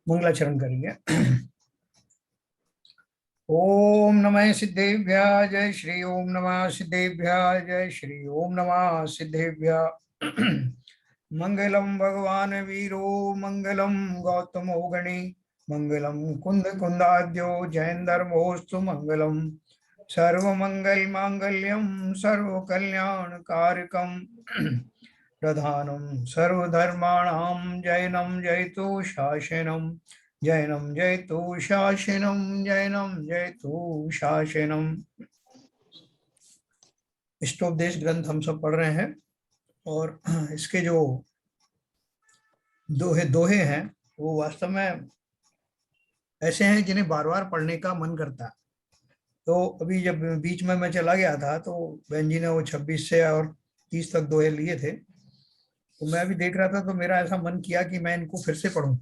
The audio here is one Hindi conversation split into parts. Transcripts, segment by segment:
मंगलाचरण करेंगे। ओम नमः सिद्धेभ्यः जय श्री ओम नमः सिद्धेभ्यः जय श्री ओम नमः सिद्धेभ्यः। मंगलम भगवान वीरो मंगलम गौतमो गणे मंगलम कुंद कुंदाद्यो जयंदर्भोस्तु मंगलम सर्वमंगल मांगल्यम सर्व कल्याण कारकम प्रधानम सर्वधर्माणां जैनम जयतु शासनम जैनम जयतु शासनम जैनम जयतु शासनम। इष्टोपदेश ग्रंथ हम सब पढ़ रहे हैं और इसके जो दोहे दोहे हैं वो वास्तव में ऐसे हैं जिन्हें बार बार पढ़ने का मन करता है। तो अभी जब बीच में मैं चला गया था तो बहन जी ने वो 26 से और 30 तक दोहे लिए थे, तो मैं भी देख रहा था तो मेरा ऐसा मन किया कि मैं इनको फिर से पढूं,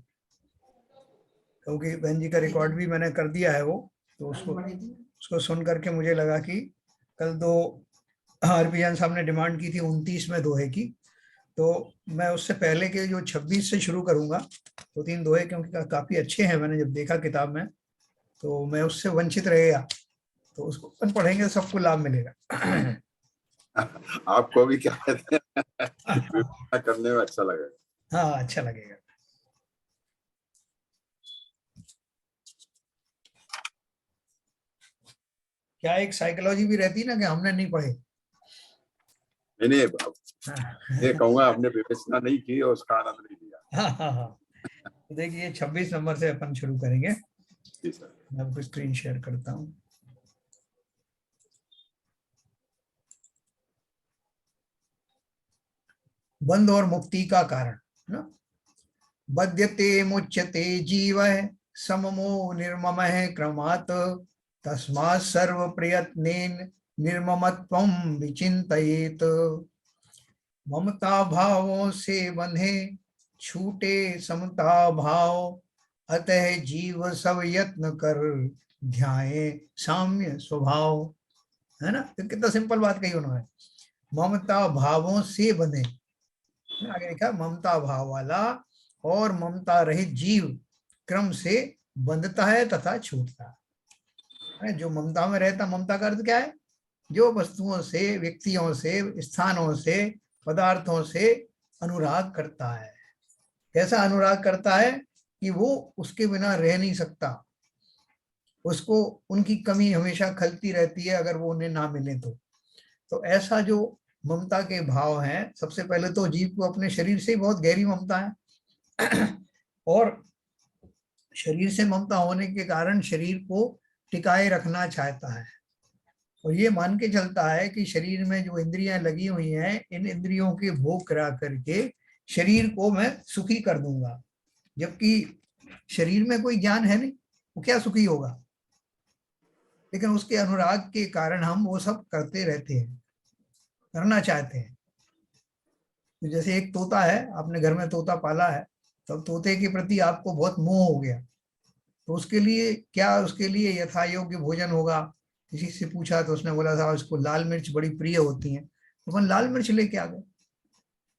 क्योंकि बहन जी का रिकॉर्ड भी मैंने कर दिया है वो, तो उसको सुन करके मुझे लगा कि कल दो हरभजन साहब ने डिमांड की थी 29 में दोहे की, तो मैं उससे पहले के जो 26 से शुरू करूंगा। दो तीन दोहे क्योंकि काफी अच्छे हैं, मैंने जब देखा किताब में तो मैं उससे वंचित रहेगा, तो उसको अपन पढ़ेंगे सबको लाभ मिलेगा। आपको भी क्या कहते हैं करने में अच्छा लगेगा। हाँ, अच्छा लगेगा। क्या एक साइकोलॉजी भी रहती है ना कि हमने नहीं पढ़े। नहीं, ये कहूंगा आपने विवेचना नहीं की और उसका आनंद नहीं लिया। हाँ हाँ हाँ। तो देखिए 26 नंबर से अपन शुरू करेंगे। जी सर। मैं आपको स्क्रीन शेयर करता हूँ। बंध और मुक्ति का कारण ना, बध्यते मुच्यते जीव सममो निर्मम क्रमात् तस्मात् सर्व प्रयत्नेन निर्ममत्वं विचिन्तयेत्। ममता भावों से बंधे छूटे समता भाव, अतः जीव सब यत्न कर ध्याये साम्य स्वभाव। है ना, तो कितना सिंपल बात कही उन्होंने। ममता भावों से बंधे, आगे लिखा ममता भाव वाला और ममता रहित जीव क्रम से बंधता है तथा छूटता है। जो ममता में रहता, ममता का अर्थ क्या है, जो वस्तुओं से, व्यक्तियों से, स्थानों से, पदार्थों से अनुराग करता है। कैसा अनुराग करता है कि वो उसके बिना रह नहीं सकता, उसको उनकी कमी हमेशा खलती रहती है अगर वो उन्हें ना मिले तो ऐसा जो ममता के भाव हैं, सबसे पहले तो जीव को अपने शरीर से बहुत गहरी ममता है और शरीर से ममता होने के कारण शरीर को टिकाए रखना चाहता है और ये मान के चलता है कि शरीर में जो इंद्रियां लगी हुई हैं, इन इंद्रियों के भोग करा करके शरीर को मैं सुखी कर दूंगा। जबकि शरीर में कोई ज्ञान है नहीं, वो क्या सुखी होगा, लेकिन उसके अनुराग के कारण हम वो सब करते रहते हैं, करना चाहते हैं। तो जैसे एक तोता है, आपने घर में तोता पाला है, तो तोते के प्रति आपको बहुत मोह हो गया, तो उसके लिए क्या, उसके लिए यथा योग्य भोजन होगा। किसी से पूछा तो उसने बोला था उसको लाल मिर्च बड़ी प्रिय होती है, तो अपन लाल मिर्च लेके आ गए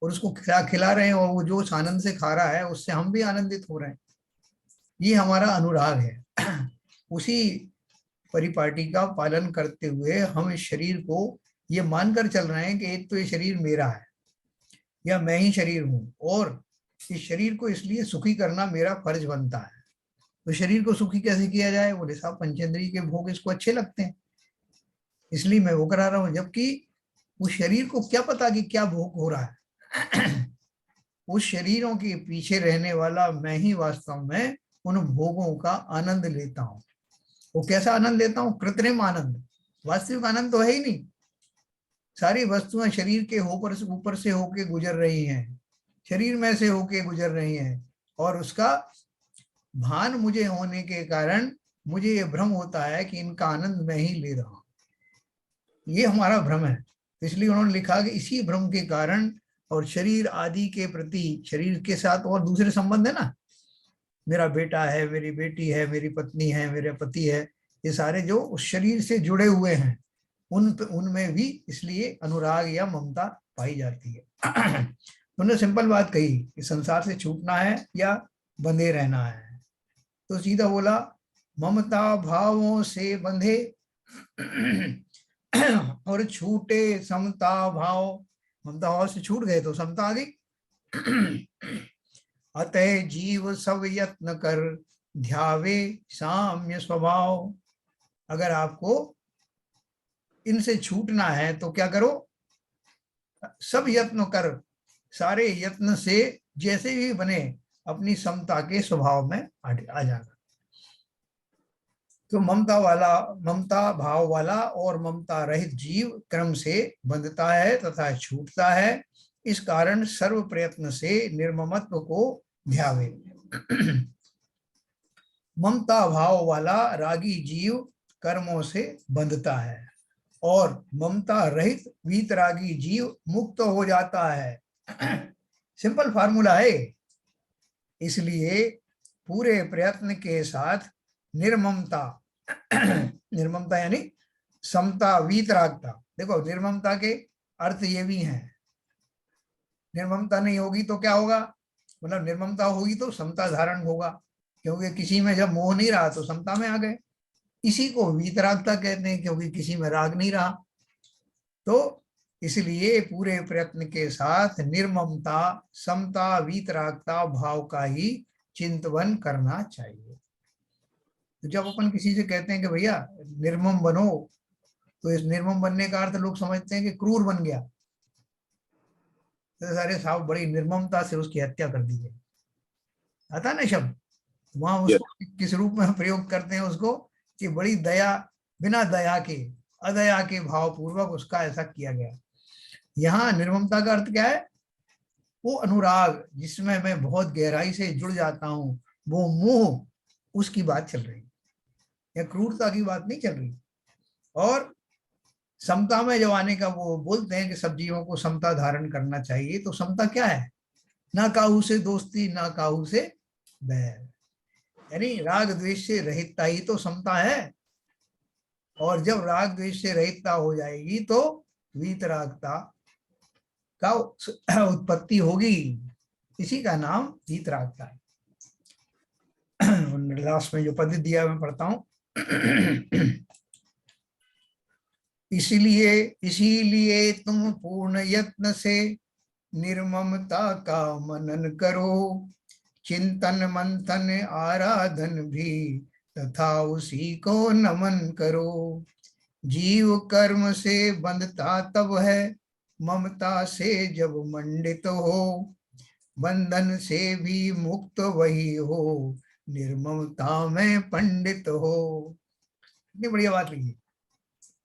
और उसको खिला रहे हैं और वो जो आनंद से खा रहा है उससे हम भी आनंदित हो रहे हैं। ये हमारा अनुराग है। उसी परिपाटी का पालन करते हुए हम इस शरीर को ये मानकर चल रहे हैं कि एक तो ये शरीर मेरा है या मैं ही शरीर हूं और इस शरीर को इसलिए सुखी करना मेरा फर्ज बनता है। तो शरीर को सुखी कैसे किया जाए, बोले साहब पंचेंद्रिय के भोग इसको अच्छे लगते हैं इसलिए मैं वो करा रहा हूं, जबकि उस शरीर को क्या पता कि क्या भोग हो रहा है। उस शरीरों के पीछे रहने वाला मैं ही वास्तव में उन भोगों का आनंद लेता हूं। वो कैसा आनंद लेता हूं, कृत्रिम आनंद, वास्तविक आनंद तो है ही नहीं। सारी वस्तुएं शरीर के ऊपर से होके गुजर रही हैं, शरीर में से होके गुजर रही हैं और उसका भान मुझे होने के कारण मुझे ये भ्रम होता है कि इनका आनंद मैं ही ले रहा हूं। ये हमारा भ्रम है। इसलिए उन्होंने लिखा कि इसी भ्रम के कारण और शरीर आदि के प्रति, शरीर के साथ और दूसरे संबंध है ना, मेरा बेटा है, मेरी बेटी है, मेरी पत्नी है, मेरे पति है, ये सारे जो उस शरीर से जुड़े हुए हैं, उनमें भी इसलिए अनुराग या ममता पाई जाती है। उन्होंने सिंपल बात कही कि संसार से छूटना है या बंधे रहना है, तो सीधा बोला ममता भावों से बंधे और छूटे समता भाव। ममता भाव से छूट गए तो समता आ गई। अतः जीव सब यत्न कर ध्यावे साम्य स्वभाव। अगर आपको इनसे छूटना है तो क्या करो, सब यत्न कर, सारे यत्न से जैसे भी बने अपनी समता के स्वभाव में आ जाना। तो ममता भाव वाला और ममता रहित जीव क्रम से बंधता है तथा छूटता है। इस कारण सर्व प्रयत्न से निर्ममत्व को ध्यावे। ममता भाव वाला रागी जीव कर्मों से बंधता है और ममता रहित वीतरागी जीव मुक्त हो जाता है। सिंपल फार्मूला है। इसलिए पूरे प्रयत्न के साथ निर्ममता, निर्ममता यानी समता वीतरागता। देखो निर्ममता के अर्थ ये भी हैं। निर्ममता नहीं होगी तो क्या होगा, मतलब निर्ममता होगी तो समता धारण होगा, क्योंकि किसी में जब मोह नहीं रहा तो समता में आ गए। इसी को वीतरागता कहते हैं, क्योंकि किसी में राग नहीं रहा। तो इसलिए पूरे प्रयत्न के साथ निर्ममता, समता, वीतरागता भाव का ही चिंतन करना चाहिए। तो जब अपन किसी से कहते हैं कि भैया निर्मम बनो, तो इस निर्मम बनने का अर्थ लोग समझते हैं कि क्रूर बन गया। तो सारे साहब बड़ी निर्ममता से उसकी हत्या कर दी गई, आता ना शब्द। वहां उसको किस रूप में प्रयोग करते हैं उसको, कि बड़ी दया, बिना दया के, अदया के भाव पूर्वक उसका ऐसा किया गया। यहाँ निर्ममता का अर्थ क्या है, वो अनुराग जिसमें मैं बहुत गहराई से जुड़ जाता हूं, वो मोह, उसकी बात चल रही, या क्रूरता की बात नहीं चल रही। और समता में जब आने का वो बोलते हैं कि सब जीवों को समता धारण करना चाहिए, तो समता क्या है, ना काहू से दोस्ती, ना काहू से बैर, यानी राग द्वेष से रहितता ही तो समता है। और जब राग द्वेष से रहितता हो जाएगी तो वीतरागता का उत्पत्ति होगी। इसी का नाम वीतरागता है। लास्ट में जो पद दिया मैं पढ़ता हूं। इसीलिए तुम पूर्ण यत्न से निर्ममता का मनन करो, चिंतन मंथन आराधन भी तथा उसी को नमन करो। जीव कर्म से बंधता तब है, ममता से जब मंडित हो, बंधन से भी मुक्त वही हो, निर्ममता में पंडित हो। इतनी बढ़िया बात लिखी।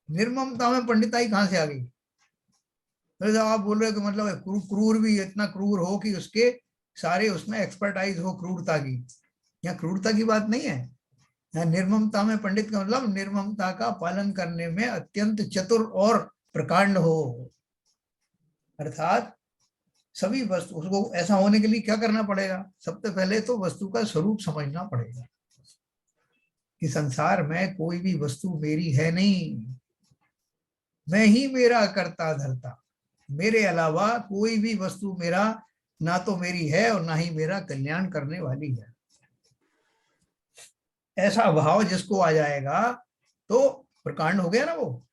निर्ममता में पंडिताई कहां से आ गई? तो आप बोल रहे हो कि मतलब क्रूर भी इतना क्रूर हो कि उसके सारे उसमें एक्सपर्टाइज हो क्रूरता की। यहाँ क्रूरता की बात नहीं है, यहाँ निर्ममता में पंडित का मतलब निर्ममता का पालन करने में अत्यंत चतुर और प्रकांड हो। अर्थात सभी वस्तु, उसको ऐसा होने के लिए क्या करना पड़ेगा, सबसे पहले तो वस्तु का स्वरूप समझना पड़ेगा कि संसार में कोई भी वस्तु मेरी है नहीं, मैं ही मेरा करता धरता, मेरे अलावा कोई भी वस्तु मेरा ना तो मेरी है और ना ही मेरा कल्याण करने वाली है। ऐसा भाव जिसको आ जाएगा तो प्रकांड हो गया ना वो,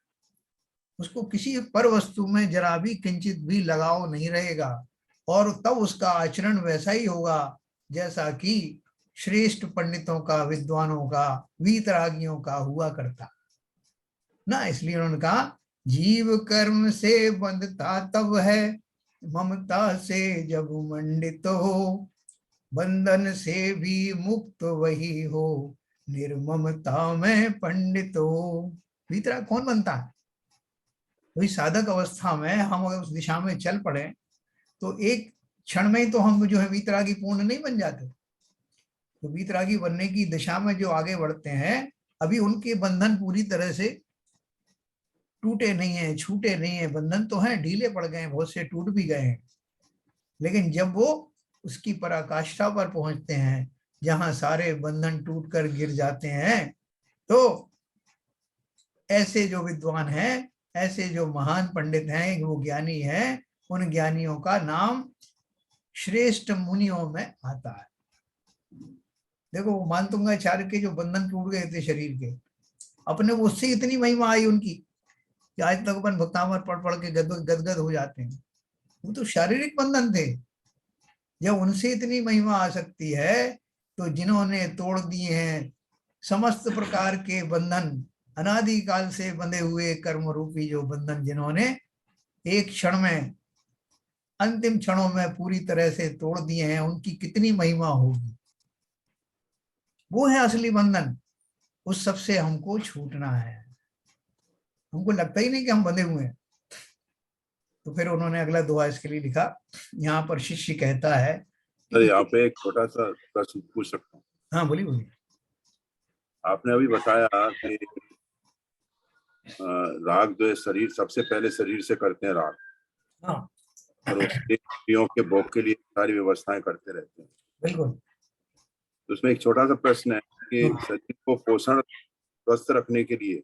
उसको किसी पर वस्तु में जरा भी किंचित भी लगाव नहीं रहेगा, और तब उसका आचरण वैसा ही होगा जैसा कि श्रेष्ठ पंडितों का, विद्वानों का, वीतरागियों का हुआ करता ना। इसलिए उन्होंने कहा जीव कर्म से बंधता तब है, ममता से जब मंडित हो, बंधन से भी मुक्त वही हो, निर्ममता में पंडित हो। वीतराग कौन बनता है? वही साधक अवस्था में हम अगर उस दिशा में चल पड़े तो एक क्षण में ही तो हम जो है वीतरागी पूर्ण नहीं बन जाते। तो वीतरागी बनने की दिशा में जो आगे बढ़ते हैं, अभी उनके बंधन पूरी तरह से टूटे नहीं है, छूटे नहीं है। बंधन तो हैं, ढीले पड़ गए हैं, बहुत से टूट भी गए हैं, लेकिन जब वो उसकी पराकाष्ठा पर पहुंचते हैं जहां सारे बंधन टूट कर गिर जाते हैं, तो ऐसे जो विद्वान हैं ऐसे जो महान पंडित हैं, वो ज्ञानी हैं, उन ज्ञानियों का नाम श्रेष्ठ मुनियों में आता है। देखो वो मानतुंगाचार्य के जो बंधन टूट गए थे शरीर के, अपने को उससे इतनी महिमा आई उनकी कि आज तक अपन भक्तामृत पढ़ पढ़ के गदगद हो जाते हैं। वो तो शारीरिक बंधन थे, जब उनसे इतनी महिमा आ सकती है तो जिन्होंने तोड़ दिए हैं समस्त प्रकार के बंधन, अनादिकाल से बंधे हुए कर्म रूपी जो बंधन जिन्होंने एक क्षण में, अंतिम क्षणों में पूरी तरह से तोड़ दिए हैं, उनकी कितनी महिमा होगी। वो है असली बंधन, उस सब से हमको छूटना है। हमको लगता ही नहीं कि हम बंधे हुए हैं। तो फिर उन्होंने अगला दुआ इसके लिए लिखा। यहाँ पर शिष्य कहता है, अरे यहाँ पे एक छोटा सा प्रश्न पूछ सकता हूँ? हाँ बोलिए बोलिए। आपने अभी बताया कि राग जो है शरीर, सबसे पहले शरीर से करते हैं राग, हाँ और उसके इंद्रियों के भोग के लिए सारी व्यवस्थाएं करते रहते हैं। बिल्कुल। तो उसमें एक छोटा सा प्रश्न है कि हाँ। शरीर को पोषण स्वस्थ रखने के लिए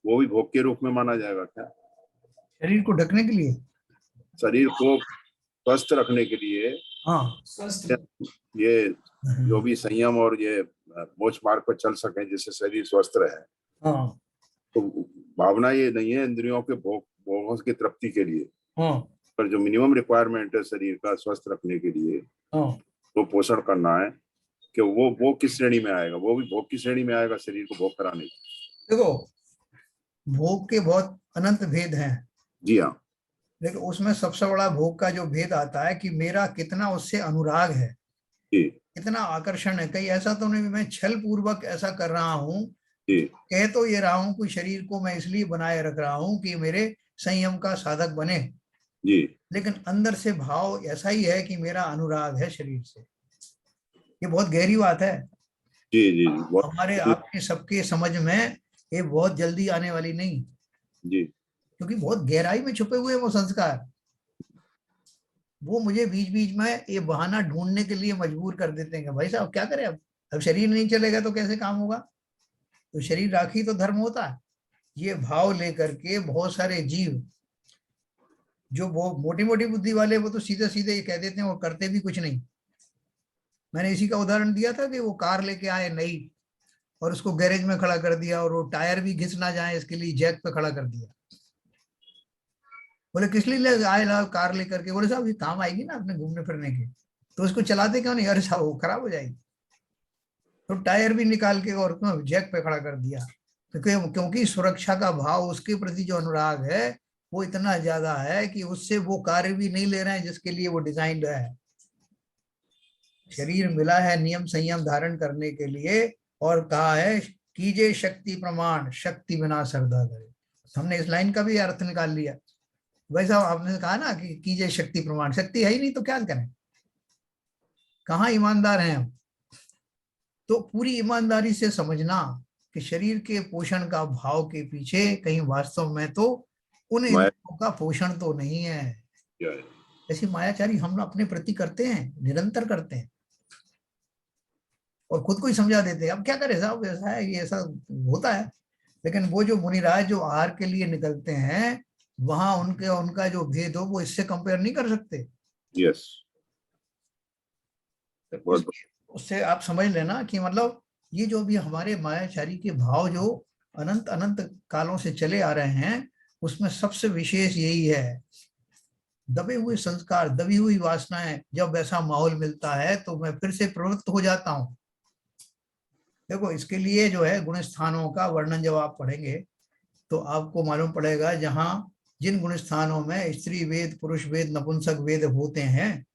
वो भी भोग के रूप में माना जाएगा क्या? शरीर को ढकने के लिए, शरीर को स्वस्थ रखने के लिए हाँ ये जो भी संयम और ये मोक्ष मार्ग पर चल सके जिससे शरीर स्वस्थ रहे, हाँ तो भावना ये नहीं है इंद्रियों के भोगों की तृप्ति के लिए, हाँ पर जो मिनिमम रिक्वायरमेंट है शरीर का स्वस्थ रखने के लिए, हाँ। वो पोषण करना है, कि वो किस श्रेणी में आएगा? वो भी भोग की श्रेणी में आएगा, शरीर को भोग कराने की। देखो भोग के बहुत अनंत भेद हैं, जी हाँ। लेकिन उसमें सबसे बड़ा भोग का जो भेद आता है कि मेरा कितना उससे अनुराग है, जी कितना आकर्षण है। कहीं ऐसा तो नहीं मैं छल पूर्वक ऐसा कर रहा हूँ, जी कह तो ये रहा हूँ कि शरीर को मैं इसलिए बनाए रख रहा हूँ कि मेरे संयम का साधक बने, जी लेकिन अंदर से भाव ऐसा ही है कि मेरा अनुराग है शरीर से। ये बहुत गहरी बात है, जी जी बहुत हमारे आपके सबके समझ में ये बहुत जल्दी आने वाली नहीं, जी क्योंकि बहुत गहराई में छुपे हुए हैं वो संस्कार। वो मुझे बीच बीच में ये बहाना ढूंढने के लिए मजबूर कर देते हैं कि भाई साहब क्या करें, अब शरीर नहीं चलेगा तो कैसे काम होगा, तो शरीर राखी तो धर्म होता है। ये भाव लेकर के बहुत सारे जीव जो वो मोटी मोटी बुद्धि वाले, वो तो सीधे सीधे ये कह देते हैं और करते भी कुछ नहीं। मैंने इसी का उदाहरण दिया था कि वो कार लेके आए नई और उसको गैरेज में खड़ा कर दिया, और वो टायर भी घिस ना जाए इसके लिए जैक पे खड़ा कर दिया। बोले किस लिए ले आए लाओ कार लेकर के? बोले साहब ये काम आएगी ना अपने घूमने फिरने के, तो उसको चलाते क्यों नहीं? अरे साहब वो खराब हो जाएगी। तो टायर भी निकाल के और जैक पे खड़ा कर दिया, तो क्योंकि सुरक्षा का भाव, उसके प्रति जो अनुराग है वो इतना ज्यादा है कि उससे वो कार्य भी नहीं ले रहे हैं जिसके लिए वो डिजाइन है। शरीर मिला है नियम संयम धारण करने के लिए, और कहा है कीजिए शक्ति प्रमाण, शक्ति बिना श्रद्धा करे। हमने इस लाइन का भी अर्थ निकाल लिया। भाई साहब आपने कहा ना कि कीजिए शक्ति प्रमाण, शक्ति है ही नहीं तो क्या करें, कहाँ ईमानदार हैं हम? तो पूरी ईमानदारी से समझना कि शरीर के पोषण का भाव के पीछे कहीं वास्तव में तो उन मैं इंद्रियों का पोषण तो नहीं है। क्या है? ऐसी मायाचारी हम अपने प्रति करते हैं, निरंतर करते हैं, और खुद को ही समझा देते हैं। अब क्या करें साहब, ऐसा है, ये ऐसा होता है। लेकिन वो जो मुनिराज जो आहार के लिए निकलते हैं, वहां उनके उनका जो भेद हो वो इससे कंपेयर नहीं कर सकते। यस तो बहुत उससे आप समझ लेना कि मतलब ये जो भी हमारे मायाचारी के भाव जो अनंत अनंत कालों से चले आ रहे हैं, उसमें सबसे विशेष यही है। दबे हुए संस्कार, दबी हुई वासनाएं, जब ऐसा माहौल मिलता है तो मैं फिर से प्रवृत्त हो जाता हूँ। देखो इसके लिए जो है गुण स्थानों का वर्णन जब आप पढ़ेंगे तो आपको मालूम पड़ेगा, जहां जिन गुण स्थानों में स्त्री वेद, पुरुष वेद, नपुंसक वेद होते हैं,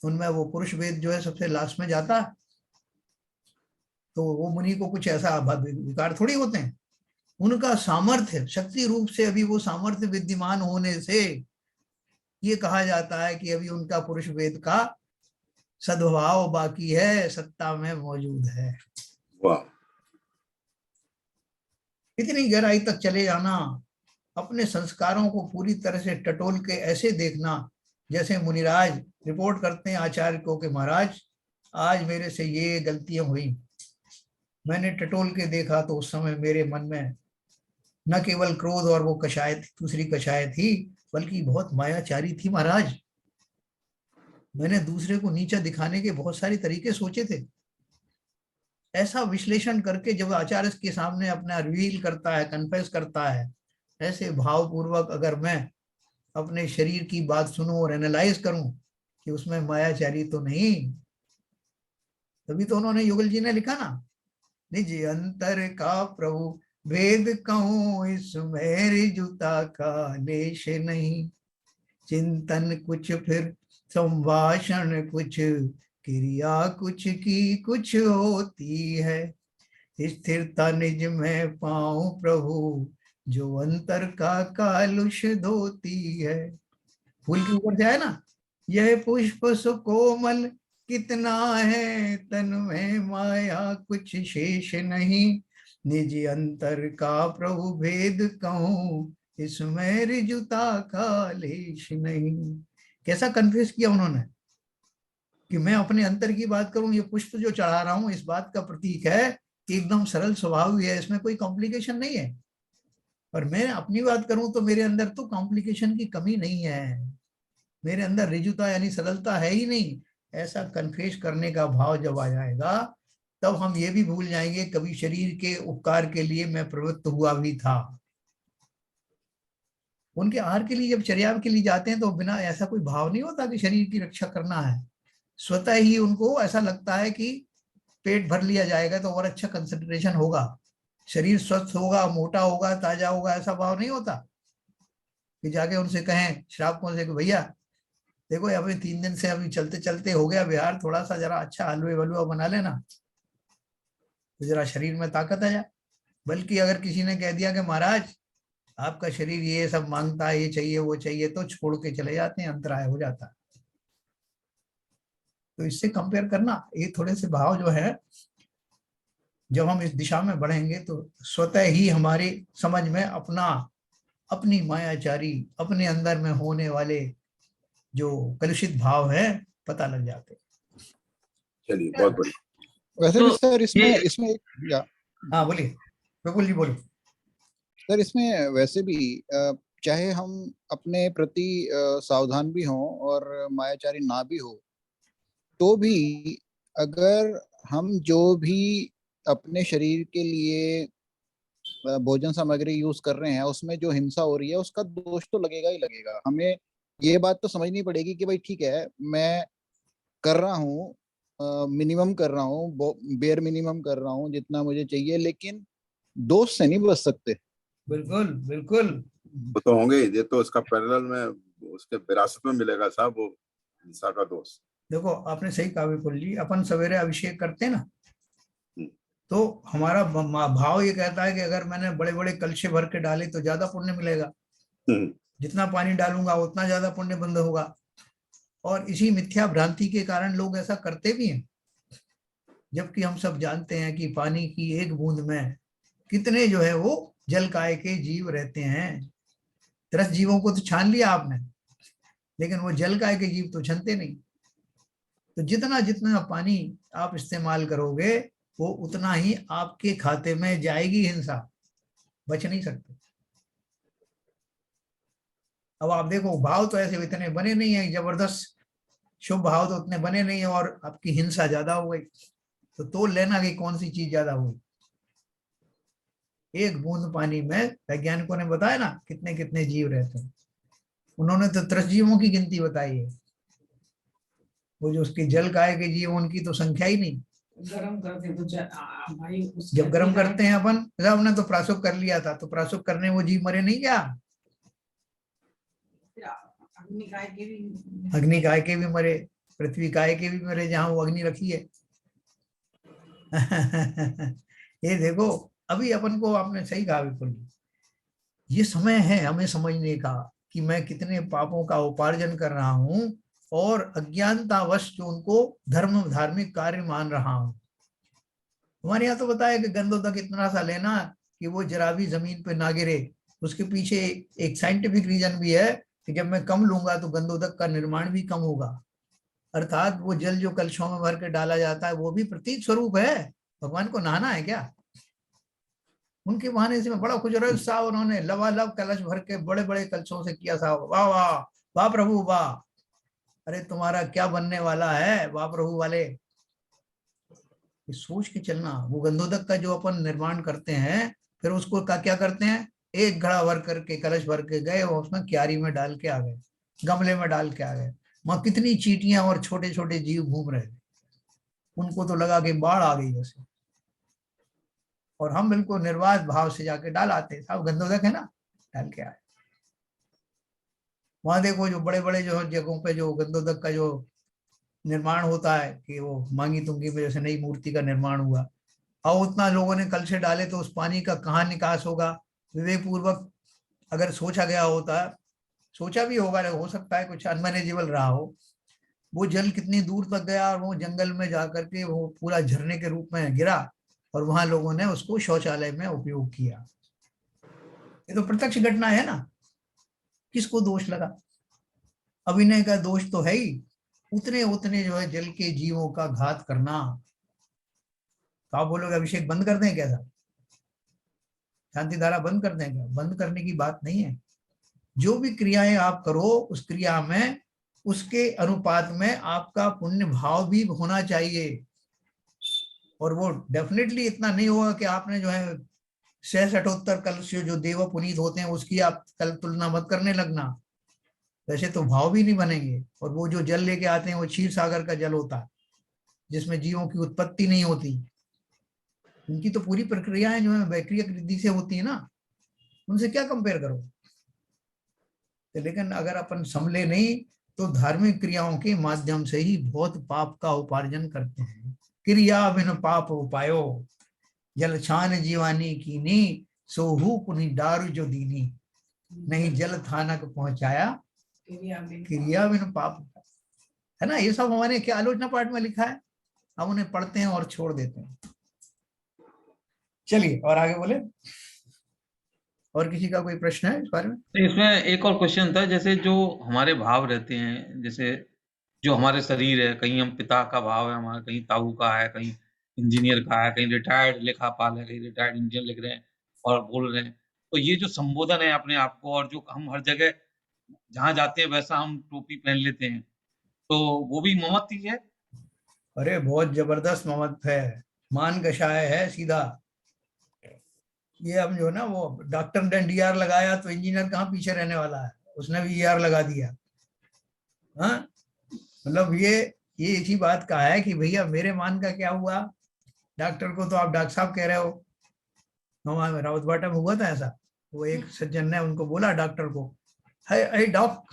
उनमें वो पुरुष वेद जो है सबसे लास्ट में जाता है। तो वो मुनि को कुछ ऐसा विकार थोड़ी होते हैं, उनका सामर्थ्य शक्ति रूप से अभी वो सामर्थ्य विद्यमान होने से ये कहा जाता है कि अभी उनका पुरुष वेद का सद्भाव बाकी है, सत्ता में मौजूद है। वाह। इतनी गहराई तक चले जाना, अपने संस्कारों को पूरी तरह से टटोल के ऐसे देखना, जैसे मुनिराज रिपोर्ट करते हैं आचार्य को कि महाराज आज मेरे से ये गलतियां हुई, मैंने टटोल के देखा तो उस समय मेरे मन में न केवल क्रोध और वो कषाय थी, दूसरी कषाय थी, बल्कि बहुत मायाचारी थी महाराज। मैंने दूसरे को नीचा दिखाने के बहुत सारे तरीके सोचे थे। ऐसा विश्लेषण करके जब आचार्य के सामने अपना रिवील करता है, कन्फेस करता है, ऐसे भावपूर्वक अगर मैं अपने शरीर की बात सुनूं और एनालाइज करूं कि उसमें मायाचारी तो नहीं, तभी तो उन्होंने युगल जी ने लिखा ना, निज अंतर का प्रभु भेद कहूं, इसमें रिजुता का लेश नहीं। चिंतन कुछ फिर संभाषण कुछ, क्रिया कुछ की कुछ होती है। स्थिरता निज में पाऊं प्रभु, जो अंतर का कालुष धोती है। फूल के ऊपर से आया ना, यह पुष्प सुकोमल कितना है, तन में माया कुछ शेष नहीं। निज अंतर का प्रभु भेद कहूं, इसमें रिजुता का लेश नहीं। कैसा कन्फ्यूज किया उन्होंने कि मैं अपने अंतर की बात करूं, ये पुष्प जो चढ़ा रहा हूं इस बात का प्रतीक है कि एकदम सरल स्वभाव ही है, इसमें कोई कॉम्प्लिकेशन नहीं है। और मैं अपनी बात करूं तो मेरे अंदर तो कॉम्प्लिकेशन की कमी नहीं है, मेरे अंदर रिजुता यानी सरलता है ही नहीं। ऐसा कन्फेस करने का भाव जब आ जाएगा, तब हम ये भी भूल जाएंगे कभी शरीर के उपकार के लिए मैं प्रवृत्त हुआ भी था। उनके आहार के लिए जब चर्या के लिए जाते हैं तो बिना ऐसा कोई भाव नहीं होता कि शरीर की रक्षा करना है। स्वतः ही उनको ऐसा लगता है कि पेट भर लिया जाएगा तो और अच्छा कंसंट्रेशन होगा, शरीर स्वस्थ होगा, मोटा होगा, ताजा होगा, ऐसा भाव नहीं होता कि जाके उनसे कहें श्रावकों से कि भैया देखो अभी 3 दिन से अभी चलते चलते हो गया बिहार, थोड़ा सा जरा अच्छा हलवे वलवा बना लेना तो जरा शरीर में ताकत आ जाए। बल्कि अगर किसी ने कह दिया कि महाराज आपका शरीर ये सब मांगता है, ये चाहिए वो चाहिए, तो छोड़ के चले जाते हैं, अंतराय हो जाता है। तो इससे कंपेयर करना, ये थोड़े से भाव जो है जब हम इस दिशा में बढ़ेंगे तो स्वतः ही हमारी समझ में अपना अपनी मायाचारी अपने अंदर में होने वाले जो कलुषित भाव है पता लग जाते। चलिए बहुत बढ़िया। वैसे भी तो सर इसमें ये इसमें एक या हाँ बोलिए प्रफुल्ल जी, बोलो। सर इसमें वैसे भी चाहे हम अपने प्रति सावधान भी हों और मायाचारी ना भी हो, तो भी अगर हम जो भी अपने शरीर के लिए भोजन सामग्री यूज कर रहे हैं उसमें जो हिंसा हो रही है उसका दोष तो लगेगा ही लगेगा। हमें ये बात तो समझनी पड़ेगी कि भाई ठीक है, मैं कर रहा हूँ, मिनिमम कर रहा हूँ, बेयर मिनिमम कर रहा हूँ जितना मुझे चाहिए, लेकिन दोष से नहीं बच सकते। बिल्कुल बिल्कुल। वो तो होंगे ही, ये तो उसका पैरेलल में उसके विरासत में मिलेगा साहब, वो हिंसा का दोष। देखो आपने सही कहा विपुल जी, अपन सवेरे अभिषेक करते हैं ना, हम्म, तो हमारा भाव ये कहता है कि अगर मैंने बड़े बड़े कलशे भर के डाले तो ज्यादा पुण्य मिलेगा, हम्म, जितना पानी डालूंगा उतना ज्यादा पुण्य बंद होगा। और इसी मिथ्या भ्रांति के कारण लोग ऐसा करते भी हैं, जबकि हम सब जानते हैं कि पानी की एक बूंद में कितने जो है वो जल काय के जीव रहते हैं। 10 जीवों को तो छान लिया आपने, लेकिन वो जल काय के जीव तो छनते नहीं। तो जितना जितना पानी आप इस्तेमाल करोगे वो उतना ही आपके खाते में जाएगी हिंसा, बच नहीं सकते। अब आप देखो भाव तो ऐसे इतने बने नहीं है जबरदस्त, शुभ भाव तो उतने बने नहीं है और आपकी हिंसा ज्यादा हो गई, तो तोल लेना कि कौन सी चीज ज्यादा हुई। एक बूंद पानी में वैज्ञानिकों ने बताया ना कितने कितने जीव रहते हैं, उन्होंने तो 30 जीवों की गिनती बताई है। वो जो उसके जल काय के जीव उनकी तो संख्या ही नहीं। गरम करते तो भाई जब गर्म करते हैं अपन, हमने तो प्रासुक कर लिया था, तो प्रासुक करने वो जीव मरे नहीं क्या? अग्नि काय के भी मरे, पृथ्वी काय के भी मरे, जहां वो अग्नि रखी है। ये देखो, अभी अपन को आपने सही कहा बिल्कुल, ये समय है हमें समझने का कि मैं कितने पापों का उपार्जन कर रहा हूं और अज्ञानतावश जो उनको धर्म धार्मिक कार्य मान रहा हूं। हमारे यहाँ तो बताया कि गंदोदक इतना सा लेना कि वो जरा भी जमीन पे ना गिरे। उसके पीछे एक साइंटिफिक रीजन भी है कि जब मैं कम लूंगा तो गंदोदक का निर्माण भी कम होगा। अर्थात वो जल जो कलशों में भर के डाला जाता है वो भी प्रतीक स्वरूप है। भगवान को नहाना है क्या? उनके बहाने से मैं बड़ा खुश हो रहा साहब, उन्होंने लबालब कलश भर के बड़े बड़े कलशों से किया साहब, वाह वाह वाह प्रभु वाह, अरे तुम्हारा क्या बनने वाला है वाह प्रभु वाले। ये सोच के चलना। वो गंधोदक का जो अपन निर्माण करते हैं, फिर उसको का क्या करते हैं, एक घड़ा भर करके कलश भर के गए और उसमें क्यारी में डाल के आ गए, गमले में डाल के आ गए। वहां कितनी चींटियां और छोटे छोटे जीव घूम रहे थे, उनको तो लगा कि बाढ़ आ गई जैसे। और हम बिल्कुल निर्वाध भाव से जाके डाल आते, साहब गंधोदक है ना, डाल के आए। वहां देखो जो बड़े बड़े जो जगहों पे जो गंधोदक का जो निर्माण होता है, कि वो मांगी तुंगी में जैसे नई मूर्ति का निर्माण हुआ, और उतना लोगों ने कल से डाले तो उस पानी का कहाँ निकास होगा। विवेक पूर्वक अगर सोचा गया होता, सोचा भी होगा, हो सकता है कुछ अनमैनेजेबल रहा हो, वो जल कितनी दूर तक गया और वो जंगल में जाकर के वो पूरा झरने के रूप में गिरा, और वहां लोगों ने उसको शौचालय में उपयोग किया। ये तो प्रत्यक्ष घटना है ना, किसको दोष लगा। अभिनय का दोष तो है ही, उतने उतने जो है जल के जीवों का घात करना। तो आप बोलोगे अभिषेक बंद कर दें क्या साहब, शांति धारा बंद कर दें क्या? बंद करने की बात नहीं है। जो भी क्रियाएं आप करो, उस क्रिया में उसके अनुपात में आपका पुण्य भाव भी होना चाहिए। और वो डेफिनेटली इतना नहीं होगा कि आपने जो है 678 कलश जो देव पुनीत होते हैं उसकी आप कल तुलना मत करने लगना, वैसे तो भाव भी नहीं बनेंगे। और वो जो जल लेके आते हैं वो क्षीर सागर का जल होता है, जिसमें जीवों की उत्पत्ति नहीं होती। उनकी तो पूरी प्रक्रियाएं जो है वैक्रियक रिद्धि से होती है ना, उनसे क्या कंपेयर करो। तो लेकिन अगर अपन संभले नहीं तो धार्मिक क्रियाओं के माध्यम से ही बहुत पाप का उपार्जन करते हैं। क्रिया बिन पाप उपायो, जल छान जीवानी कीनी, सोहू पुनि दारु जो दीनी, नहीं जल थानक पहुंचाया, क्रिया बिन पाप। है ना, ये सब हमारे क्या आलोचना पाठ में लिखा है, हम उन्हें पढ़ते हैं और छोड़ देते हैं। चलिए और आगे बोले, और किसी का कोई प्रश्न है इस बारे में? तो इसमें एक और क्वेश्चन था, जैसे जो हमारे भाव रहते हैं, जैसे जो हमारे शरीर है, कहीं हम पिता का भाव है हमारा, कहीं ताऊ का है, कहीं इंजीनियर का है, कहीं रिटायर्ड लेखापाल है, कहीं रिटायर्ड इंजीनियर लिख रहे हैं और बोल रहे हैं। तो ये जो संबोधन है अपने आप को, और जो हम हर जगह जहाँ जाते हैं वैसा हम टोपी पहन लेते हैं, तो वो भी ममत्व ही है। अरे बहुत जबरदस्त ममत्व है, मान कषाय है सीधा। ये हम जो ना वो डॉक्टर ने डीआर लगाया तो इंजीनियर कहाँ पीछे रहने वाला है, उसने भी ईआर लगा दिया। हाँ, मतलब ये इसी बात का है कि भैया मेरे मान का क्या हुआ। डॉक्टर को तो आप डॉक्टर साहब कह रहे हो, हमारे रावतबाटा में हुआ था ऐसा। वो एक सज्जन ने उनको बोला डॉक्टर को, hey doc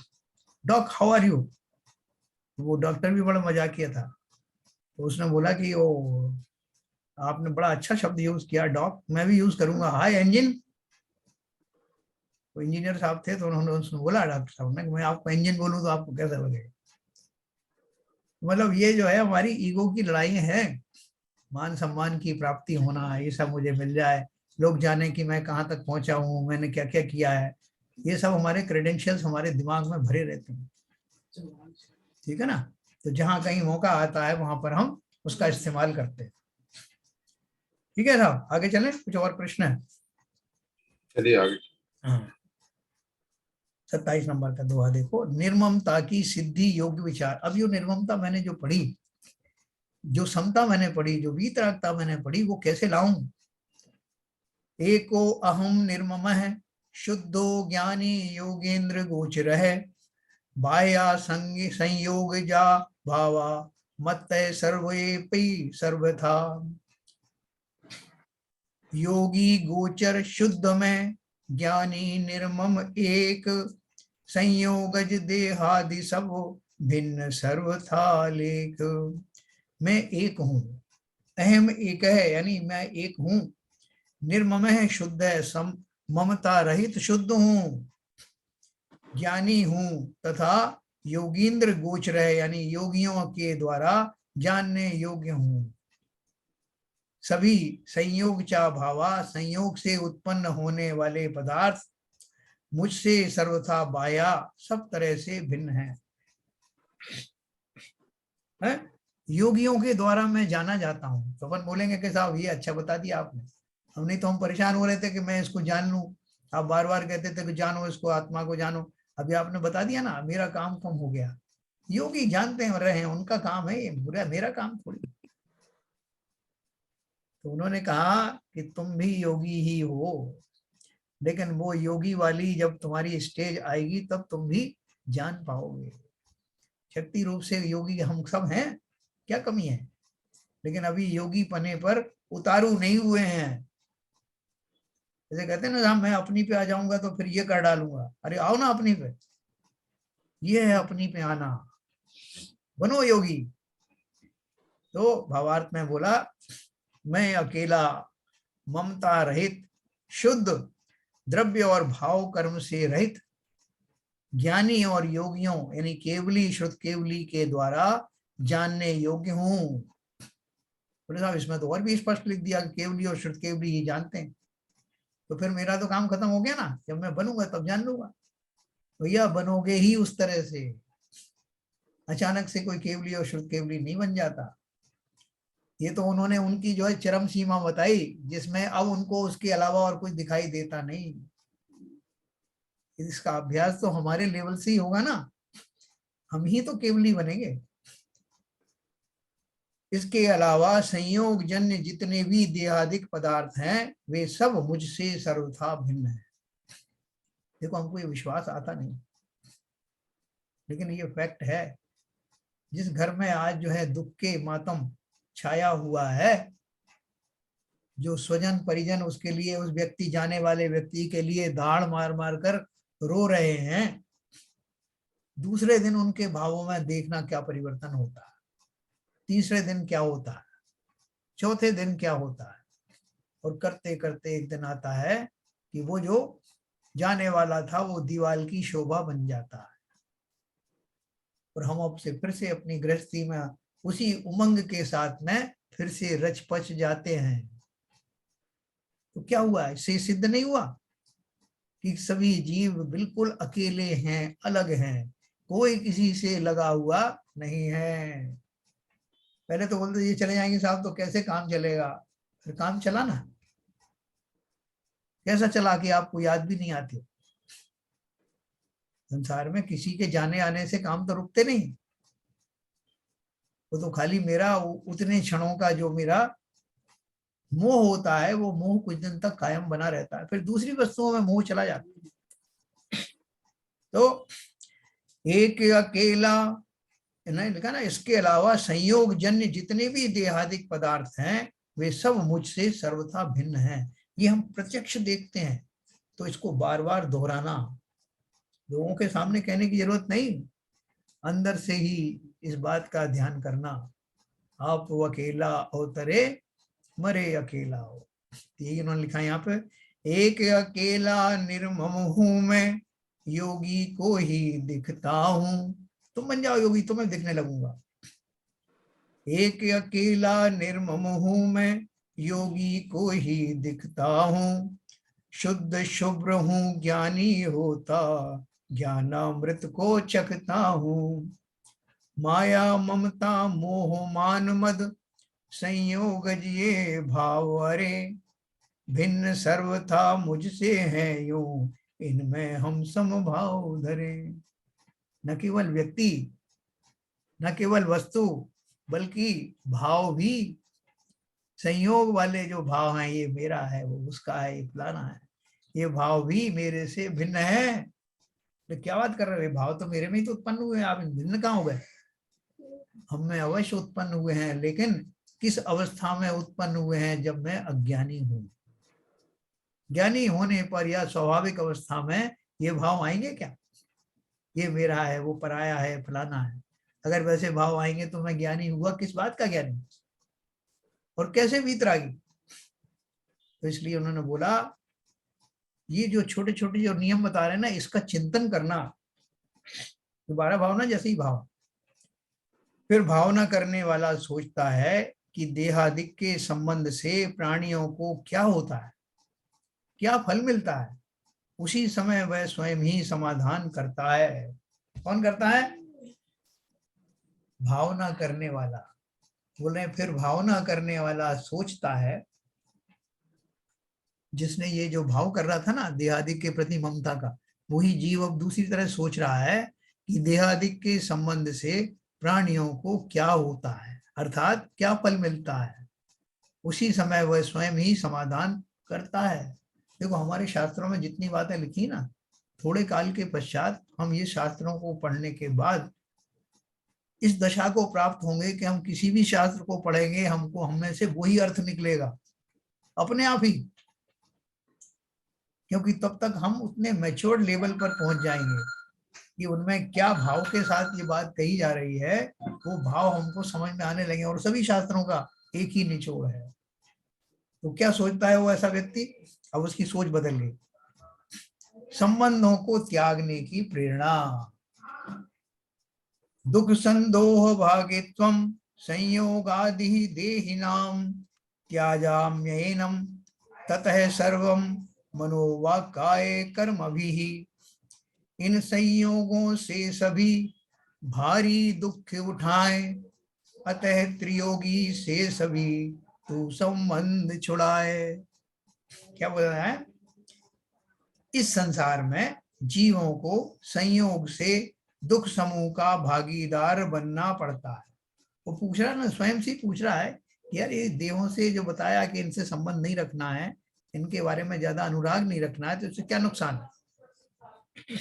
doc how are you. वो डॉक्टर भी बड़ा मजाकिया था, तो उसने बोला कि वो आपने बड़ा अच्छा शब्द यूज किया डॉक, मैं भी यूज करूंगा, हाय इंजन। वो इंजीनियर साहब थे तो उन्होंने उसने बोला डॉक्टर साहब ने कि मैं आपको इंजन बोलूं तो आपको कैसा लगेगा। मतलब ये जो है हमारी ईगो की लड़ाई है, मान सम्मान की प्राप्ति होना, ये सब मुझे मिल जाए, लोग जाने कि मैं कहाँ तक पहुंचा हूँ, मैंने क्या क्या किया है, ये सब हमारे क्रेडेंशियल्स हमारे दिमाग में भरे रहते हैं। ठीक है ना, तो जहां कहीं मौका आता है वहां पर हम उसका इस्तेमाल करते हैं। ठीक है साहब, आगे चलें, कुछ और प्रश्न है? चलिए आगे। हाँ, 27 नंबर का दोहा देखो, निर्ममता की सिद्धि योग्य विचार। अब ये निर्ममता मैंने जो पढ़ी, जो समता मैंने पढ़ी, जो वीतरागता मैंने पढ़ी, वो कैसे लाऊं? एको अहम निर्मम है, शुद्धो ज्ञानी योगेंद्र गोचर है, बाया संग संयोग जा भावा, मत सर्वे पै सर्वथा। योगी गोचर शुद्ध में, ज्ञानी निर्मम एक, संयोगज देहादि सब, भिन्न सर्वथा लेख। मैं एक हूं, अहम एक है, यानी मैं एक हूं, निर्मम है शुद्ध है, सम ममता रहित शुद्ध हूं, ज्ञानी हूं, तथा योगींद्र गोचर है, यानी योगियों के द्वारा जानने योग्य हूं। सभी संयोग चा भावा, संयोग से उत्पन्न होने वाले पदार्थ मुझसे सर्वथा बाया, सब तरह से भिन्न है? योगियों के द्वारा मैं जाना जाता हूं। तो अपन बोलेंगे कि साहब ये अच्छा बता दिया आपने, हम नहीं तो हम परेशान हो रहे थे कि मैं इसको जान लूं, आप बार बार कहते थे कि जानो इसको, आत्मा को जानो। अभी आपने बता दिया ना, मेरा काम कम हो गया। योगी जानते हैं रहे हैं, उनका काम है, ये बुरा मेरा काम थोड़ी। तो उन्होंने कहा कि तुम भी योगी ही हो, लेकिन वो योगी वाली जब तुम्हारी स्टेज आएगी तब तुम भी जान पाओगे। शक्ति रूप से योगी हम सब हैं, क्या कमी है, लेकिन अभी योगी पने पर उतारू नहीं हुए हैं। जैसे कहते हैं ना, मैं अपनी पे आ जाऊंगा तो फिर ये कर डालूंगा। अरे आओ ना अपनी पे, ये है अपनी पे आना, बनो योगी। तो भावार्थ में बोला, मैं अकेला, ममता रहित, शुद्ध, द्रव्य और भाव कर्म से रहित, ज्ञानी और योगियों यानी केवली श्रुत केवली के द्वारा जानने योग्य हूं। बोले साहब इसमें तो और भी स्पष्ट लिख दिया कि केवली और श्रुत केवली ही जानते हैं। तो फिर मेरा तो काम खत्म हो गया ना, जब मैं बनूंगा तब जान लूंगा। भैया बनोगे ही उस तरह से, अचानक से कोई केवली और श्रुत केवली नहीं बन जाता। ये तो उन्होंने उनकी जो है चरम सीमा बताई, जिसमें अब उनको उसके अलावा और कुछ दिखाई देता नहीं। इसका अभ्यास तो हमारे लेवल से ही होगा ना, हम ही तो केवली बनेंगे। इसके अलावा संयोग जन्य जितने भी देहादिक पदार्थ हैं वे सब मुझसे सर्वथा भिन्न है। देखो हमको ये विश्वास आता नहीं, लेकिन ये फैक्ट है। जिस घर में आज जो है दुख के मातम छाया हुआ है, जो स्वजन परिजन उसके लिए, उस व्यक्ति जाने वाले व्यक्ति के लिए दाढ़ मार मार कर रो रहे हैं, दूसरे दिन उनके भावों में देखना क्या परिवर्तन होता है, तीसरे दिन क्या होता है, चौथे दिन क्या होता है। और करते करते एक दिन आता है कि वो जो जाने वाला था वो दीवाल की शोभा बन जाता है, और हम अब से फिर से अपनी गृहस्थी में उसी उमंग के साथ में फिर से रच पच जाते हैं। तो क्या हुआ, इससे सिद्ध नहीं हुआ कि सभी जीव बिल्कुल अकेले हैं, अलग हैं, कोई किसी से लगा हुआ नहीं है। पहले तो बोलते ये चले जाएंगे साहब तो कैसे काम चलेगा, फिर काम चला ना, कैसा चला कि आपको याद भी नहीं आती। संसार में किसी के जाने आने से काम तो रुकते नहीं, वो तो खाली मेरा उतने क्षणों का जो मेरा मोह होता है, वो मोह कुछ दिन तक कायम बना रहता है, फिर दूसरी वस्तुओं में मोह चला जाता है। तो एक अकेला नहीं लिखा ना, इसके अलावा संयोग जन्य जितने भी देहादिक पदार्थ हैं वे सब मुझसे सर्वथा भिन्न हैं। ये हम प्रत्यक्ष देखते हैं, तो इसको बार बार दोहराना, लोगों के सामने कहने की जरूरत नहीं, अंदर से ही इस बात का ध्यान करना। आप वो अकेला अवतरे मरे अकेला हो, यही उन्होंने लिखा है यहाँ पे। एक अकेला निर्मम हूं मैं, योगी को ही दिखता हूं। तुम बन जाओ योगी, तुम्हें दिखने लगूंगा। एक अकेला निर्मम हूं मैं, योगी को ही दिखता हूं। शुद्ध शुभ्र हूं ज्ञानी होता, ज्ञानामृत को चखता हूं। माया ममता मोह मान मद, संयोग ये भाव अरे। भिन्न सर्वथा मुझसे है यूं, इनमें हम समभाव धरे। न केवल व्यक्ति, न केवल वस्तु, बल्कि भाव भी, संयोग वाले जो भाव हैं, ये मेरा है, वो उसका है, ये फलाना है, ये भाव भी मेरे से भिन्न है। तो क्या बात कर रहे हो, भाव तो मेरे में ही तो उत्पन्न हुए हैं, आप भिन्न कहाँ हो गए। हम में अवश्य उत्पन्न हुए हैं, लेकिन किस अवस्था में उत्पन्न हुए हैं, जब मैं अज्ञानी हूं। ज्ञानी होने पर या स्वाभाविक अवस्था में ये भाव आएंगे क्या, ये मेरा है, वो पराया है, फलाना है। अगर वैसे भाव आएंगे तो मैं ज्ञानी हुआ किस बात का ज्ञानी, और कैसे वीतरागी। तो इसलिए उन्होंने बोला ये जो छोटे छोटे जो नियम बता रहे हैं ना, इसका चिंतन करना। दोबारा भावना जैसे ही भाव, फिर भावना करने वाला सोचता है कि देहादिक के संबंध से प्राणियों को क्या होता है, क्या फल मिलता है। उसी समय वह स्वयं ही समाधान करता है। कौन करता है, भावना करने वाला। बोल रहे फिर भावना करने वाला सोचता है जिसने ये जो भाव कर रहा था ना देहादिक के प्रति ममता का, वही जीव अब दूसरी तरह सोच रहा है कि देहादिक के संबंध से प्राणियों को क्या होता है, अर्थात क्या फल मिलता है। उसी समय वह स्वयं ही समाधान करता है। देखो हमारे शास्त्रों में जितनी बातें लिखी ना, थोड़े काल के पश्चात हम ये शास्त्रों को पढ़ने के बाद इस दशा को प्राप्त होंगे कि हम किसी भी शास्त्र को पढ़ेंगे, हमको हमें से वही अर्थ निकलेगा अपने आप ही, क्योंकि तब तक हम उतने मैच्योर्ड लेवल पर पहुंच जाएंगे कि उनमें क्या भाव के साथ ये बात कही जा रही है, वो भाव हमको समझ में आने लगे। और सभी शास्त्रों का एक ही निचोड़ है। तो क्या सोचता है वो ऐसा व्यक्ति, अब उसकी सोच बदल गई। संबंधों को त्यागने की प्रेरणा, दुख संदोह भागित्वम संयोगादि देहिनाम त्याजाम्येनम ततः सर्वम मनोवाक्काय कर्मभिः। इन संयोगों से सभी भारी दुख उठाए, अतः त्रियोगी से सभी तू संबंध छुड़ाए। क्या बोल रहा है, इस संसार में जीवों को संयोग से दुख समूह का भागीदार बनना पड़ता है। वो पूछ रहा है ना, स्वयं से पूछ रहा है यार ये देहों से जो बताया कि इनसे संबंध नहीं रखना है, इनके बारे में ज्यादा अनुराग नहीं रखना है, तो इससे क्या नुकसान है।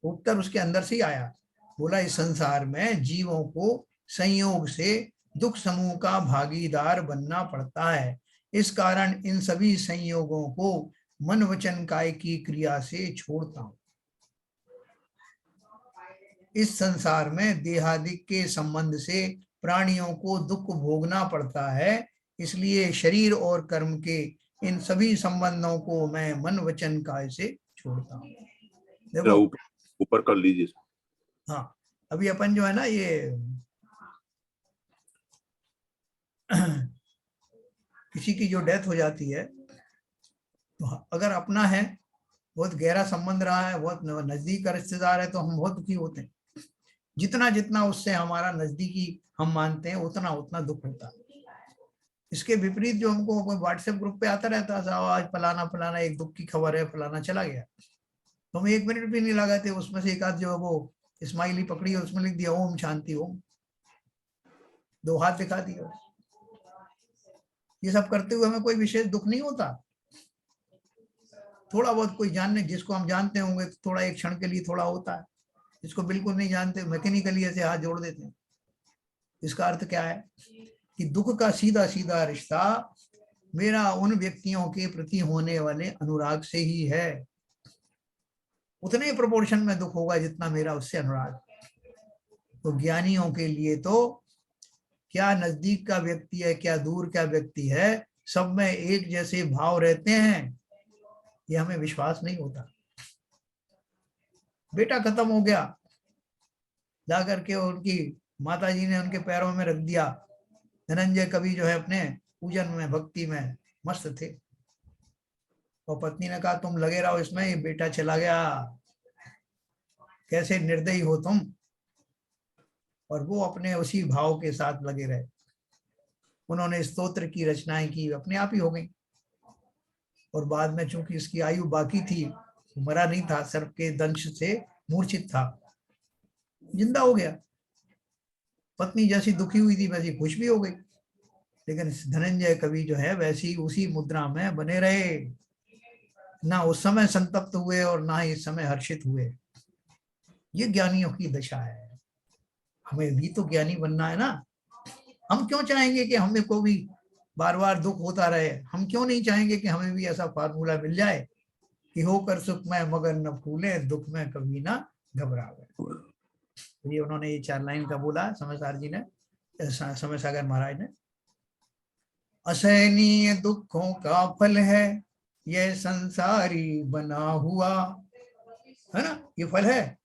उत्तर उसके अंदर से ही आया, बोला इस संसार में जीवों को संयोग से दुख समूह का भागीदार बनना पड़ता है। इस कारण इन सभी संयोगों को मन वचन काय की क्रिया से छोड़ता हूं। इस संसार में देहादिक के संबंध से प्राणियों को दुख भोगना पड़ता है, इसलिए शरीर और कर्म के इन सभी संबंधों को मैं मन वचन काय से छोड़ता हूँ। देखो ऊपर कर लीजिए। हाँ, अभी अपन जो है ना ये किसी की जो डेथ हो जाती है, तो अगर अपना है, बहुत गहरा संबंध रहा है, बहुत नजदीक का रिश्तेदार है, तो हम बहुत दुखी होते हैं। जितना जितना उससे हमारा नजदीकी हम मानते हैं, उतना उतना दुख होता है। इसके विपरीत जो हमको व्हाट्सएप ग्रुप पे आता रहता है, आज फलाना फलाना एक दुख की खबर है, फलाना चला गया, तो हम 1 मिनट भी नहीं लगाते, उसमें से एक आध जो है वो स्माइली पकड़ी और उसमें लिख दिया ओम शांति ओम, 2 हाथ दिखा दिया। ये सब करते हुए हमें कोई विशेष दुख नहीं होता। थोड़ा बहुत कोई जानने, जिसको हम जानते होंगे तो थोड़ा एक क्षण के लिए थोड़ा होता है, जिसको बिल्कुल नहीं जानते मैकेनिकली ऐसे हाथ जोड़ देते हैं। इसका अर्थ क्या है कि दुख का सीधा सीधा रिश्ता मेरा उन व्यक्तियों के प्रति होने वाले अनुराग से ही है। उतने प्रोपोर्शन में दुख होगा जितना मेरा उससे अनुराग। तो ज्ञानियों के लिए तो क्या नजदीक का व्यक्ति है, क्या दूर का व्यक्ति है, सब में एक जैसे भाव रहते हैं, ये हमें विश्वास नहीं होता। बेटा खत्म हो गया, जाकर के उनकी माताजी ने उनके पैरों में रख दिया। धनंजय कवि जो है अपने पूजन में भक्ति में मस्त थे, और पत्नी ने कहा तुम लगे रहो इसमें, ये बेटा चला गया, कैसे निर्दयी हो तुम। और वो अपने उसी भाव के साथ लगे रहे। उन्होंने स्तोत्र की रचनाएं की, अपने आप ही हो गई। और बाद में चूंकि इसकी आयु बाकी थी, मरा नहीं था, सर्प के दंश से मूर्छित था, जिंदा हो गया। पत्नी जैसी दुखी हुई थी वैसी खुश भी हो गई। लेकिन धनंजय कवि जो है वैसी उसी मुद्रा में बने रहे, ना उस समय संतप्त हुए और ना इस समय हर्षित हुए। ये ज्ञानियों की दशा है। हमें भी तो ज्ञानी बनना है ना। हम क्यों चाहेंगे कि हमें को भी बार बार दुख होता रहे? हम क्यों नहीं चाहेंगे कि हमें भी ऐसा फार्मूला मिल जाए कि होकर सुख में मगर न फूले, दुख में कभी ना घबरावे। ये उन्होंने ये 4 लाइन का बोला समय सागर जी ने, समय सागर महाराज ने। असहनीय दुखों का फल है यह संसारी बना हुआ, है ना, ये फल है।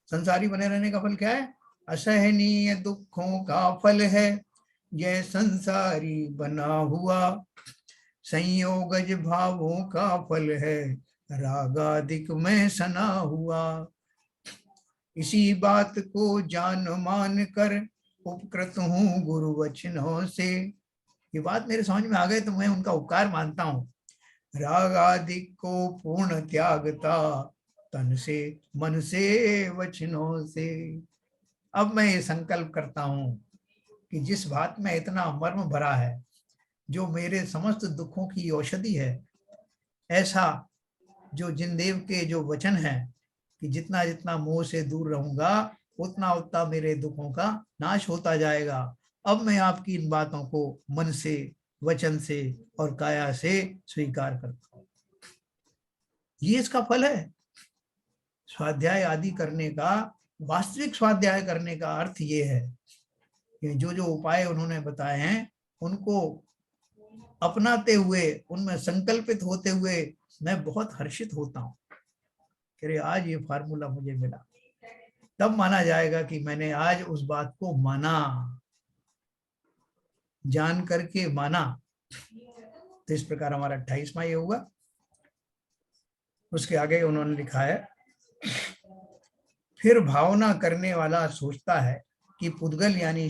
संसारी बने रहने का फल क्या है? असहनीय दुखों का फल है यह संसारी बना हुआ, संयोगज भावों का फल है रागादिक में सना हुआ। इसी बात को जान मान कर उपकृत हूँ गुरु वचनों से। ये बात मेरे समझ में आ गए तो मैं उनका उपकार मानता हूँ। राग आदि को पूर्ण त्यागता, तन से मन से वचनों से। अब मैं ये संकल्प करता हूं कि जिस बात में इतना मर्म भरा है, जो मेरे समस्त दुखों की औषधि है, ऐसा जो जिनदेव के जो वचन है कि जितना जितना मोह से दूर रहूंगा उतना उतना मेरे दुखों का नाश होता जाएगा। अब मैं आपकी इन बातों को मन से, वचन से और काया से स्वीकार करता हूं। ये इसका फल है। स्वाध्याय आदि करने का, वास्तविक स्वाध्याय करने का अर्थ ये है कि जो जो उपाय उन्होंने बताए हैं उनको अपनाते हुए, उनमें संकल्पित होते हुए मैं बहुत हर्षित होता हूं कि अरे आज ये फार्मूला मुझे मिला। तब माना जाएगा कि मैंने आज उस बात को माना, जान करके माना। तो इस प्रकार हमारा 28वां ये होगा। उसके आगे उन्होंने लिखा है, फिर भावना करने वाला सोचता है कि पुद्गल यानी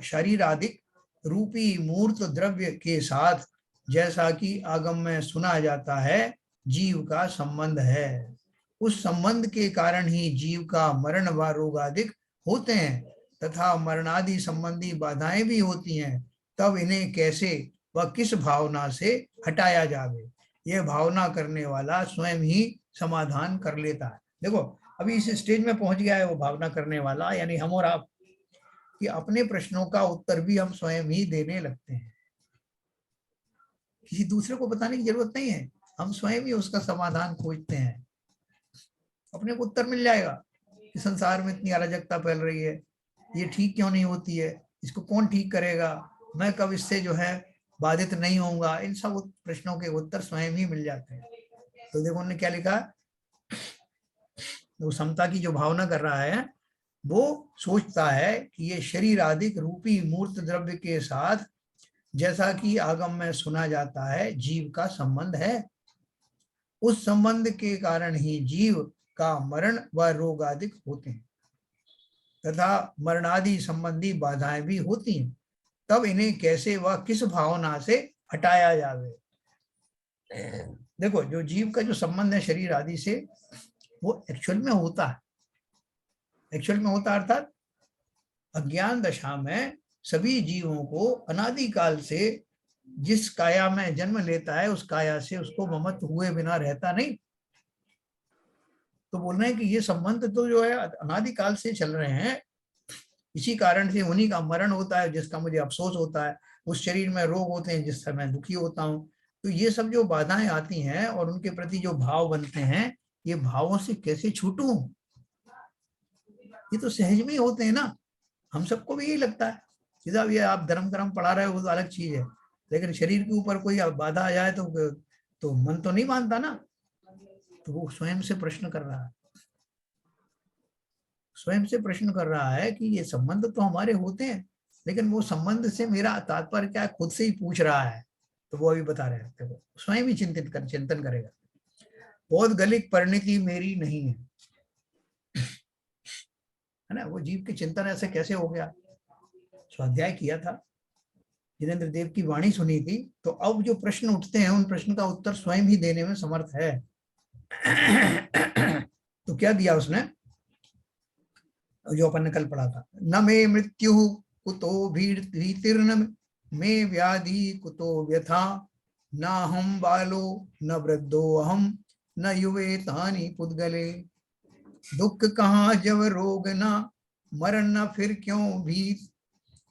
शारीराधिक रूपी मूर्त द्रव्य के साथ, जैसा कि आगम में सुना जाता है, जीव का संबंध है। उस संबंध के कारण ही जीव का मरण व रोग आदि होते हैं तथा मरणादि संबंधी बाधाएं भी होती हैं। तब इन्हें कैसे व किस भावना से हटाया जावे, यह भावना करने वाला स्वयं ही समाधान कर लेता है। देखो अभी इस स्टेज में पहुंच गया है वो भावना करने वाला, यानी हम और आप, कि अपने प्रश्नों का उत्तर भी हम स्वयं ही देने लगते हैं। किसी दूसरे को बताने की जरूरत नहीं है, हम स्वयं ही उसका समाधान खोजते हैं। अपने को उत्तर मिल जाएगा कि संसार में इतनी अराजकता फैल रही है, ये ठीक क्यों नहीं होती है, इसको कौन ठीक करेगा, मैं कब इससे जो है बाधित नहीं होऊंगा। इन सब प्रश्नों के उत्तर स्वयं ही मिल जाते हैं। तो देखो उन्होंने क्या लिखा, वो समता की जो भावना कर रहा है वो सोचता है कि ये शरीर आदिक रूपी मूर्त द्रव्य के साथ, जैसा कि आगम में सुना जाता है, जीव का संबंध है। उस संबंध के कारण ही जीव का मरण व रोग आदि होते हैं तथा मरणादि संबंधी बाधाएं भी होती हैं। तब इन्हें कैसे व किस भावना से हटाया जावे। देखो जो जीव का जो संबंध है शरीर आदि से, वो एक्चुअल में होता है। एक्चुअल में होता अर्थात अज्ञान दशा में सभी जीवों को अनादिकाल से जिस काया में जन्म लेता है, उस काया से उसको ममत्व हुए बिना रहता नहीं। तो बोल रहे हैं कि ये संबंध तो जो है अनादिकाल से चल रहे हैं, इसी कारण से उन्हीं का मरण होता है जिसका मुझे अफसोस होता है, उस शरीर में रोग होते हैं जिससे मैं दुखी होता हूँ। तो ये सब जो बाधाएं आती हैं और उनके प्रति जो भाव बनते हैं, ये भावों से कैसे छूटूं। ये तो सहज में ही होते हैं ना। हम सबको भी यही लगता है कि साहब ये आप धर्म कर्म पढ़ा रहे हो वो तो अलग चीज है, लेकिन शरीर के ऊपर कोई बाधा आ जाए तो मन तो नहीं मानता ना। तो वो स्वयं से प्रश्न कर रहा है, स्वयं से प्रश्न कर रहा है कि ये संबंध तो हमारे होते हैं, लेकिन वो संबंध से मेरा तात्पर्य क्या है, खुद से ही पूछ रहा है। तो वो अभी बता रहे हैं, वो स्वयं ही चिंतन करेगा। बहुत गलिक परिणति मेरी नहीं है ना। वो जीव के चिंतन ऐसे कैसे हो गया। स्वाध्याय किया था, जिनेंद्र देव की वाणी सुनी थी, तो अब जो प्रश्न उठते हैं उन प्रश्न का उत्तर स्वयं ही देने में समर्थ है। तो क्या दिया उसने, जो अपन ने कल पढ़ा था, न मे मृत्यु कुतो भीतिर्न मे व्याधि कुतो व्यथा, न हम बालो न वृद्धो अहम न युवे तानि पुद्गले। दुख कहाँ जब रोग ना, मरण न फिर क्यों भीत,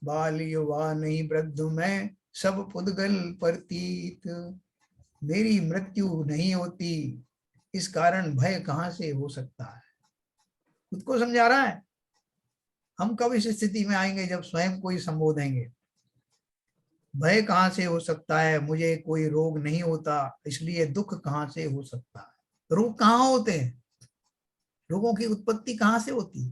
बाल युवा नहीं वृद्ध में सब पुद्गल प्रतीत। मेरी मृत्यु नहीं होती, इस कारण भय कहाँ से हो सकता है। खुद को समझा रहा है। हम कब इस स्थिति में आएंगे जब स्वयं को ही संबोधेंगे। भय कहाँ से हो सकता है, मुझे कोई रोग नहीं होता, इसलिए दुख कहाँ से हो सकता है। रोग कहाँ होते हैं, रोगों की उत्पत्ति कहाँ से होती है,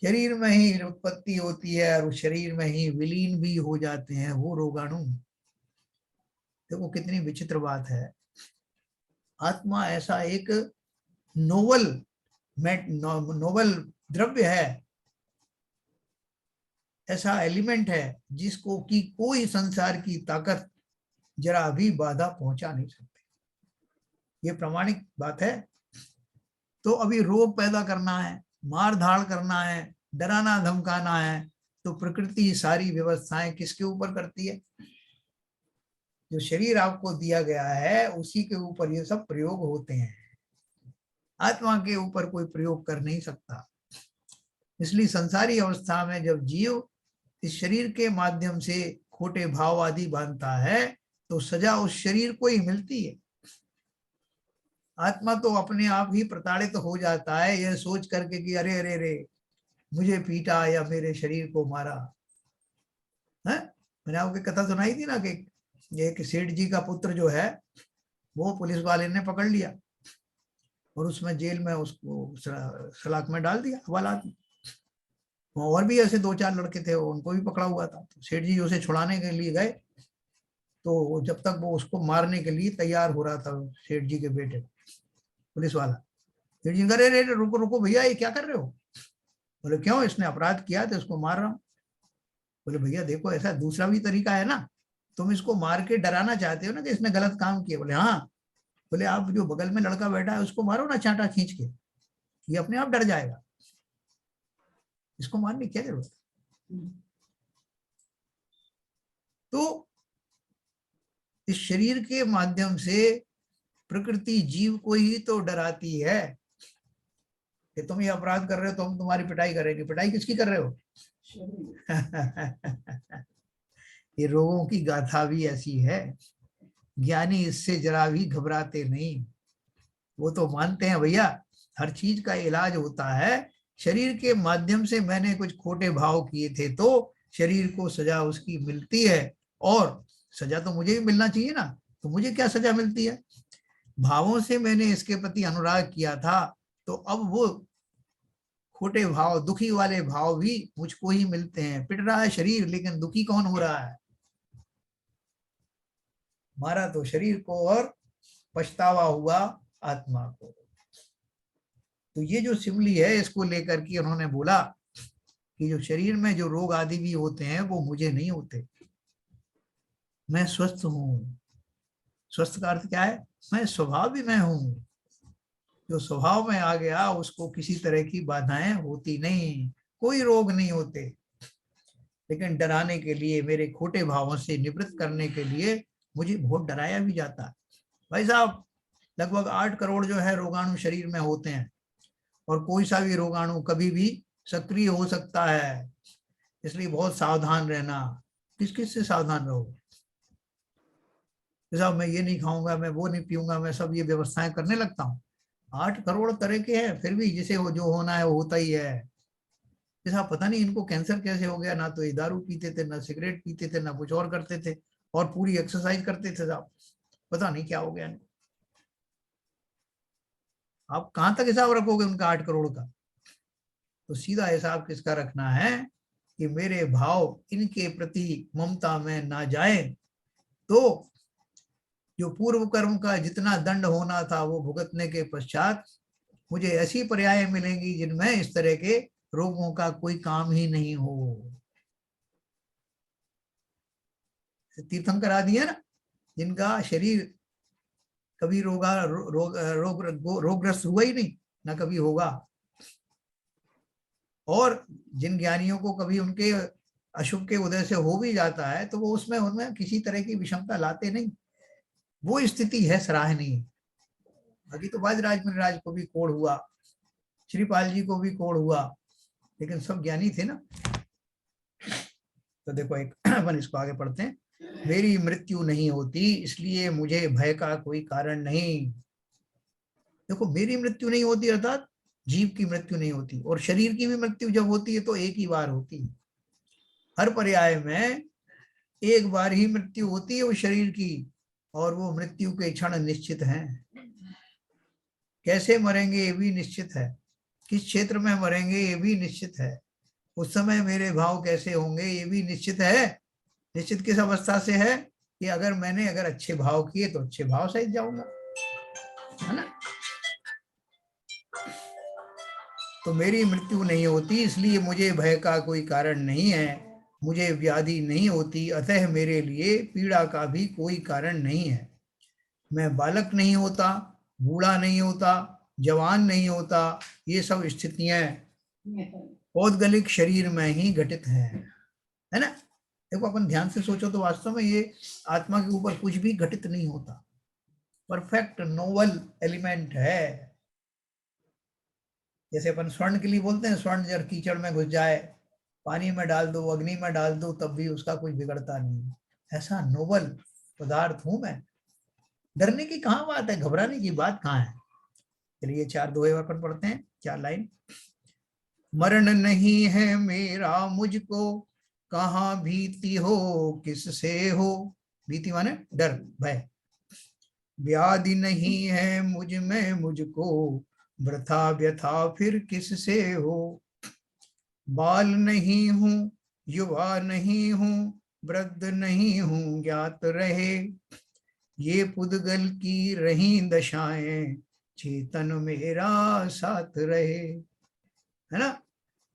शरीर में ही उत्पत्ति होती है और शरीर में ही विलीन भी हो जाते हैं वो रोगाणु। देखो कितनी विचित्र बात है। आत्मा ऐसा एक नोवल द्रव्य है, ऐसा एलिमेंट है जिसको कि कोई संसार की ताकत जरा भी बाधा पहुंचा नहीं सकते। ये प्रामाणिक बात है। तो अभी रोग पैदा करना है, मार धाड़ करना है, डराना धमकाना है, तो प्रकृति सारी व्यवस्थाएं किसके ऊपर करती है? जो शरीर आपको दिया गया है उसी के ऊपर ये सब प्रयोग होते हैं। आत्मा के ऊपर कोई प्रयोग कर नहीं सकता। इसलिए संसारी अवस्था में जब जीव इस शरीर के माध्यम से खोटे भाव आदि बांधता है तो सजा उस शरीर को ही मिलती है। आत्मा तो अपने आप ही प्रताड़ित हो जाता है यह सोच करके कि अरे अरे अरे मुझे पीटा या मेरे शरीर को मारा है। मैंने आपको कथा सुनाई थी ना कि एक सेठ जी का पुत्र जो है वो पुलिस वाले ने पकड़ लिया और उसमें जेल में उसको सलाख में डाल दिया, हवालात में। और भी ऐसे 2-4 लड़के थे उनको भी पकड़ा हुआ था। तो सेठ जी उसे छुड़ाने के लिए गए तो जब तक वो उसको मारने के लिए तैयार हो रहा था सेठ जी के बेटे पुलिस वाला, सेठ जी कह रहे रुको रुको भैया ये क्या कर रहे हो? बोले क्यों? इसने अपराध किया तो इसको मार रहा हूँ। बोले भैया देखो ऐसा दूसरा भी तरीका है ना, तुम इसको मार के डराना चाहते हो ना कि इसने गलत काम किया। बोले हाँ। बोले आप जो बगल में लड़का बैठा है उसको मारो ना चांटा खींच के, ये अपने आप डर जाएगा, इसको मारने की क्या जरूरत है? तो इस शरीर के माध्यम से प्रकृति जीव को ही तो डराती है कि तुम ये अपराध कर रहे हो तो हम तुम्हारी पिटाई करेंगे। पिटाई किसकी कर रहे हो? ये रोगों की गाथा भी ऐसी है। ज्ञानी इससे जरा भी घबराते नहीं, वो तो मानते हैं भैया हर चीज का इलाज होता है। शरीर के माध्यम से मैंने कुछ खोटे भाव किए थे तो शरीर को सजा उसकी मिलती है, और सजा तो मुझे भी मिलना चाहिए ना। तो मुझे क्या सजा मिलती है? भावों से मैंने इसके प्रति अनुराग किया था तो अब वो खोटे भाव दुखी वाले भाव भी मुझको ही मिलते हैं। पिट रहा है शरीर लेकिन दुखी कौन हो रहा है? मारा तो शरीर को और पछतावा हुआ आत्मा को। तो ये जो सिमली है इसको लेकर के उन्होंने बोला कि जो शरीर में जो रोग आदि भी होते हैं वो मुझे नहीं होते, मैं स्वस्थ हूं। स्वस्थ का अर्थ क्या है? मैं स्वभाव भी मैं हूं। जो स्वभाव में आ गया उसको किसी तरह की बाधाएं होती नहीं, कोई रोग नहीं होते। लेकिन डराने के लिए, मेरे खोटे भावों से निवृत्त करने के लिए मुझे बहुत डराया भी जाता है। भाई साहब लगभग 8 करोड़ जो है रोगाणु शरीर में होते हैं और कोई सा भी रोगाणु कभी भी सक्रिय हो सकता है, इसलिए बहुत सावधान रहना। किस किस से सावधान रहो? साहब मैं ये नहीं खाऊंगा, मैं वो नहीं पीऊंगा, मैं सब ये व्यवस्थाएं करने लगता हूँ। 8 करोड़ तरह के हैं फिर भी जिसे वो जो होना है वो होता ही है। जैसा पता नहीं इनको कैंसर कैसे हो गया, ना तो ये दारू पीते थे, ना सिगरेट पीते थे, ना कुछ और करते थे, और पूरी एक्सरसाइज करते थे साहब। पता नहीं क्या हो गया इनको। आप कहां तक हिसाब रखोगे उनका 8 करोड़ का? तो सीधा हिसाब किसका रखना है कि मेरे भाव इनके प्रति ममता में ना जाए, तो जो पूर्व कर्म का जितना दंड होना था वो भुगतने के पश्चात मुझे ऐसी पर्याय मिलेंगी जिनमें इस तरह के रोगों का कोई काम ही नहीं हो। तीर्थंकर आदि है ना जिनका शरीर कभी रोगग्रस्त हुआ ही नहीं, ना कभी होगा, और जिन ज्ञानियों को कभी उनके अशुभ के उदय से हो भी जाता है तो वो उसमें उनमें किसी तरह की विषमता लाते नहीं। वो स्थिति है सराहनीय। बाकी तो बाजराज मुनिराज को भी कोढ़ हुआ, श्रीपाल जी को भी कोढ़ हुआ, लेकिन सब ज्ञानी थे ना। तो देखो एक अपन इसको आगे पढ़ते हैं। मेरी मृत्यु नहीं होती इसलिए मुझे भय का कोई कारण नहीं। देखो मेरी मृत्यु नहीं होती अर्थात जीव की मृत्यु नहीं होती, और शरीर की भी मृत्यु जब होती है तो एक ही बार होती है। हर पर्याय में एक बार ही मृत्यु होती है वो शरीर की, और वो मृत्यु के क्षण निश्चित हैं। कैसे मरेंगे ये भी निश्चित है, किस क्षेत्र में मरेंगे ये भी निश्चित है, उस समय मेरे भाव कैसे होंगे ये भी निश्चित है। निश्चित किस अवस्था से है कि अगर अच्छे भाव किए तो अच्छे भाव सहित जाऊंगा, है ना। तो मेरी मृत्यु नहीं होती इसलिए मुझे भय का कोई कारण नहीं है। मुझे व्याधि नहीं होती, अतः मेरे लिए पीड़ा का भी कोई कारण नहीं है। मैं बालक नहीं होता, बूढ़ा नहीं होता, जवान नहीं होता, ये सब स्थितियां पौद्गलिक शरीर में ही घटित है ना। देखो अपन ध्यान से सोचो तो वास्तव में ये आत्मा के ऊपर कुछ भी घटित नहीं होता, परफेक्ट नोवल एलिमेंट है। जैसे अपन स्वर्ण के लिए बोलते हैं, स्वर्ण जब कीचड़ में घुस जाए, पानी में डाल दो, अग्नि में डाल दो, तब भी उसका कुछ बिगड़ता नहीं। ऐसा नोबल पदार्थ हूं मैं। डरने की कहाँ बात है, घबराने की बात कहाँ है। चलिए 4 दोहे अपन पढ़ते हैं, 4 लाइन। मरण नहीं है मेरा मुझको, कहाँ भीति हो किससे हो। भीति माने डर भय। व्याधि नहीं है मुझ में मुझको, वृथा व्यथा फिर किससे हो। बाल नहीं हूँ, युवा नहीं हूँ, वृद्ध नहीं हूँ, ज्ञात रहे। ये पुद्गल की रही दशाएं, चेतन मेरा साथ रहे। है ना।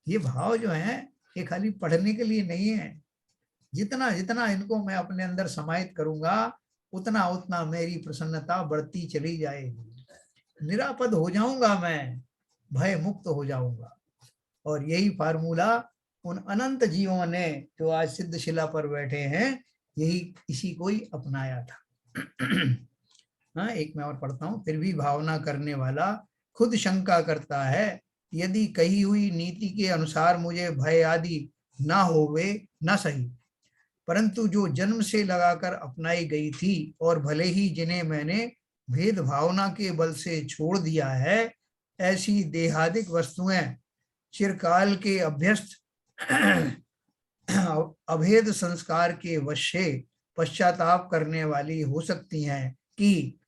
ये भाव जो है ये खाली पढ़ने के लिए नहीं है। जितना जितना इनको मैं अपने अंदर समाहित करूंगा, उतना उतना मेरी प्रसन्नता बढ़ती चली जाएगी। निरापद हो जाऊंगा मैं, भय मुक्त हो जाऊंगा। और यही फार्मूला उन अनंत जीवों ने जो आज सिद्ध शिला पर बैठे हैं, यही इसी को ही अपनाया था। हाँ, एक मैं और पढ़ता हूं। फिर भी भावना करने वाला खुद शंका करता है, यदि कही हुई नीति के अनुसार मुझे भय आदि ना होवे ना सही, परंतु जो जन्म से लगाकर अपनाई गई थी और भले ही जिन्हें मैंने भेद भावना के बल से छोड़ दिया है, ऐसी देहादिक वस्तुएं चिरकाल के अभ्यस्त अभेद संस्कार के वश से पश्चाताप करने वाली हो सकती हैं कि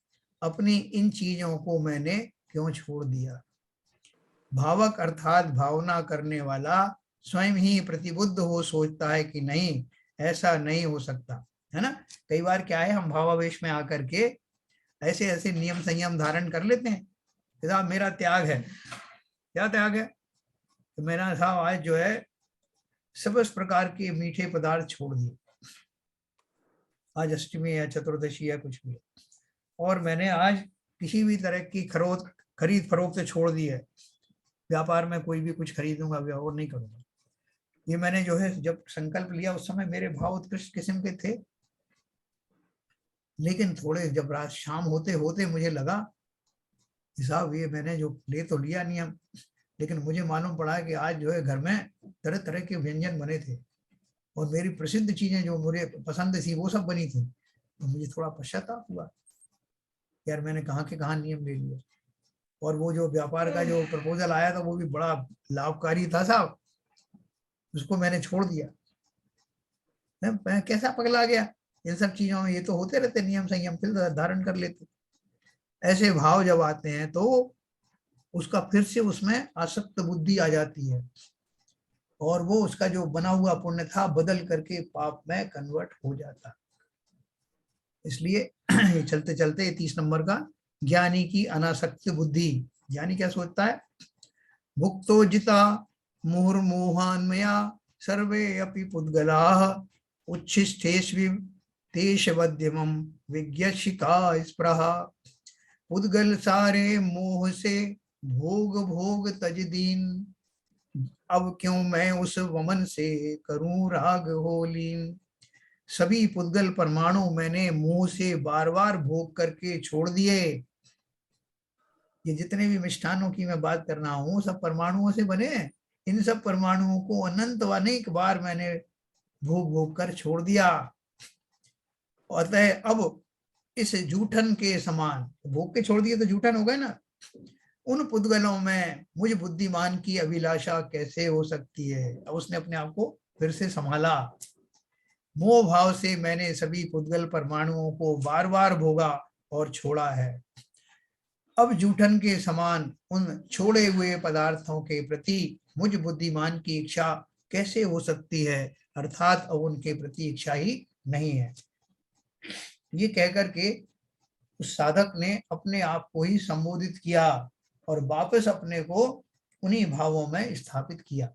अपनी इन चीजों को मैंने क्यों छोड़ दिया। भावक अर्थात भावना करने वाला स्वयं ही प्रतिबुद्ध हो सोचता है कि नहीं, ऐसा नहीं हो सकता। है ना। कई बार क्या है, हम भावावेश में आकर के ऐसे ऐसे नियम संयम धारण कर लेते हैं। साहब मेरा त्याग है। क्या त्याग है? तो मेरा साहब आज जो है सब इस प्रकार के मीठे पदार्थ छोड़ दिए। आज अष्टमी या चतुर्दशी या कुछ भी, और मैंने आज किसी भी तरह की खरीद फरोख्त छोड़ दी है। व्यापार में कोई भी कुछ खरीदूंगा और नहीं करूंगा। ये मैंने जो है जब संकल्प लिया उस समय मेरे भाव उत्कृष्ट किस्म के थे, लेकिन थोड़े जब रात शाम होते होते मुझे लगा साहब ये मैंने जो ले तो लिया नियम, लेकिन मुझे मालूम पड़ा कि आज जो है घर में तरह तरह के व्यंजन बने थे और मेरी प्रसिद्ध चीजें जो मुझे पसंद थी वो सब बनी थी। तो मुझे थोड़ा पश्चाताप हुआ, यार मैंने कहाँ के कहाँ नियम ले लिए। और वो जो व्यापार का जो प्रपोजल आया था वो भी बड़ा लाभकारी था साहब, उसको मैंने छोड़ दिया। मैं कैसा पगला गया इन सब चीजों में। ये तो होते रहते नियम संयम, फिर धारण कर लेते। ऐसे भाव जब आते हैं तो उसका फिर से उसमें आसक्त बुद्धि आ जाती है और वो उसका जो बना हुआ पुण्य था बदल करके पाप में कन्वर्ट हो जाता। इसलिए चलते चलते 30 नंबर का, ज्ञानी की अनासक्त बुद्धि। ज्ञानी क्या सोचता है? मुक्तो जिता मुहुर्मोहान्मया सर्वे अपि पुद्गलाः उच्छिष्टेष्वि तेषवद्यमं विज्ञशिका स्पृहा। पुद्गल सारे मोह से भोग भोग तज दीन, अब क्यों मैं उस वमन से करूं राग हो लीन। सभी पुद्गल परमाणु मैंने मुंह से बार बार भोग करके छोड़ दिए। ये जितने भी मिष्ठानों की मैं बात कर रहा हूँ सब परमाणुओं से बने हैं। इन सब परमाणुओं को अनंत अनेक बार मैंने भोग भोग कर छोड़ दिया। अतः अब इस जूठन के समान, भोग के छोड़ दिए तो जूठन हो गए ना, उन पुद्गलों में मुझ बुद्धिमान की अभिलाषा कैसे हो सकती है। अब उसने अपने आप को फिर से संभाला। मोह भाव से मैंने सभी पुद्गल परमाणुओं को बार बार भोगा और छोड़ा है। अब जूठन के समान उन छोड़े हुए पदार्थों के प्रति मुझ बुद्धिमान की इच्छा कैसे हो सकती है, अर्थात अब उनके प्रति इच्छा ही नहीं है। ये कहकर के उस साधक ने अपने आप को ही संबोधित किया और वापस अपने को उन्हीं भावों में स्थापित किया।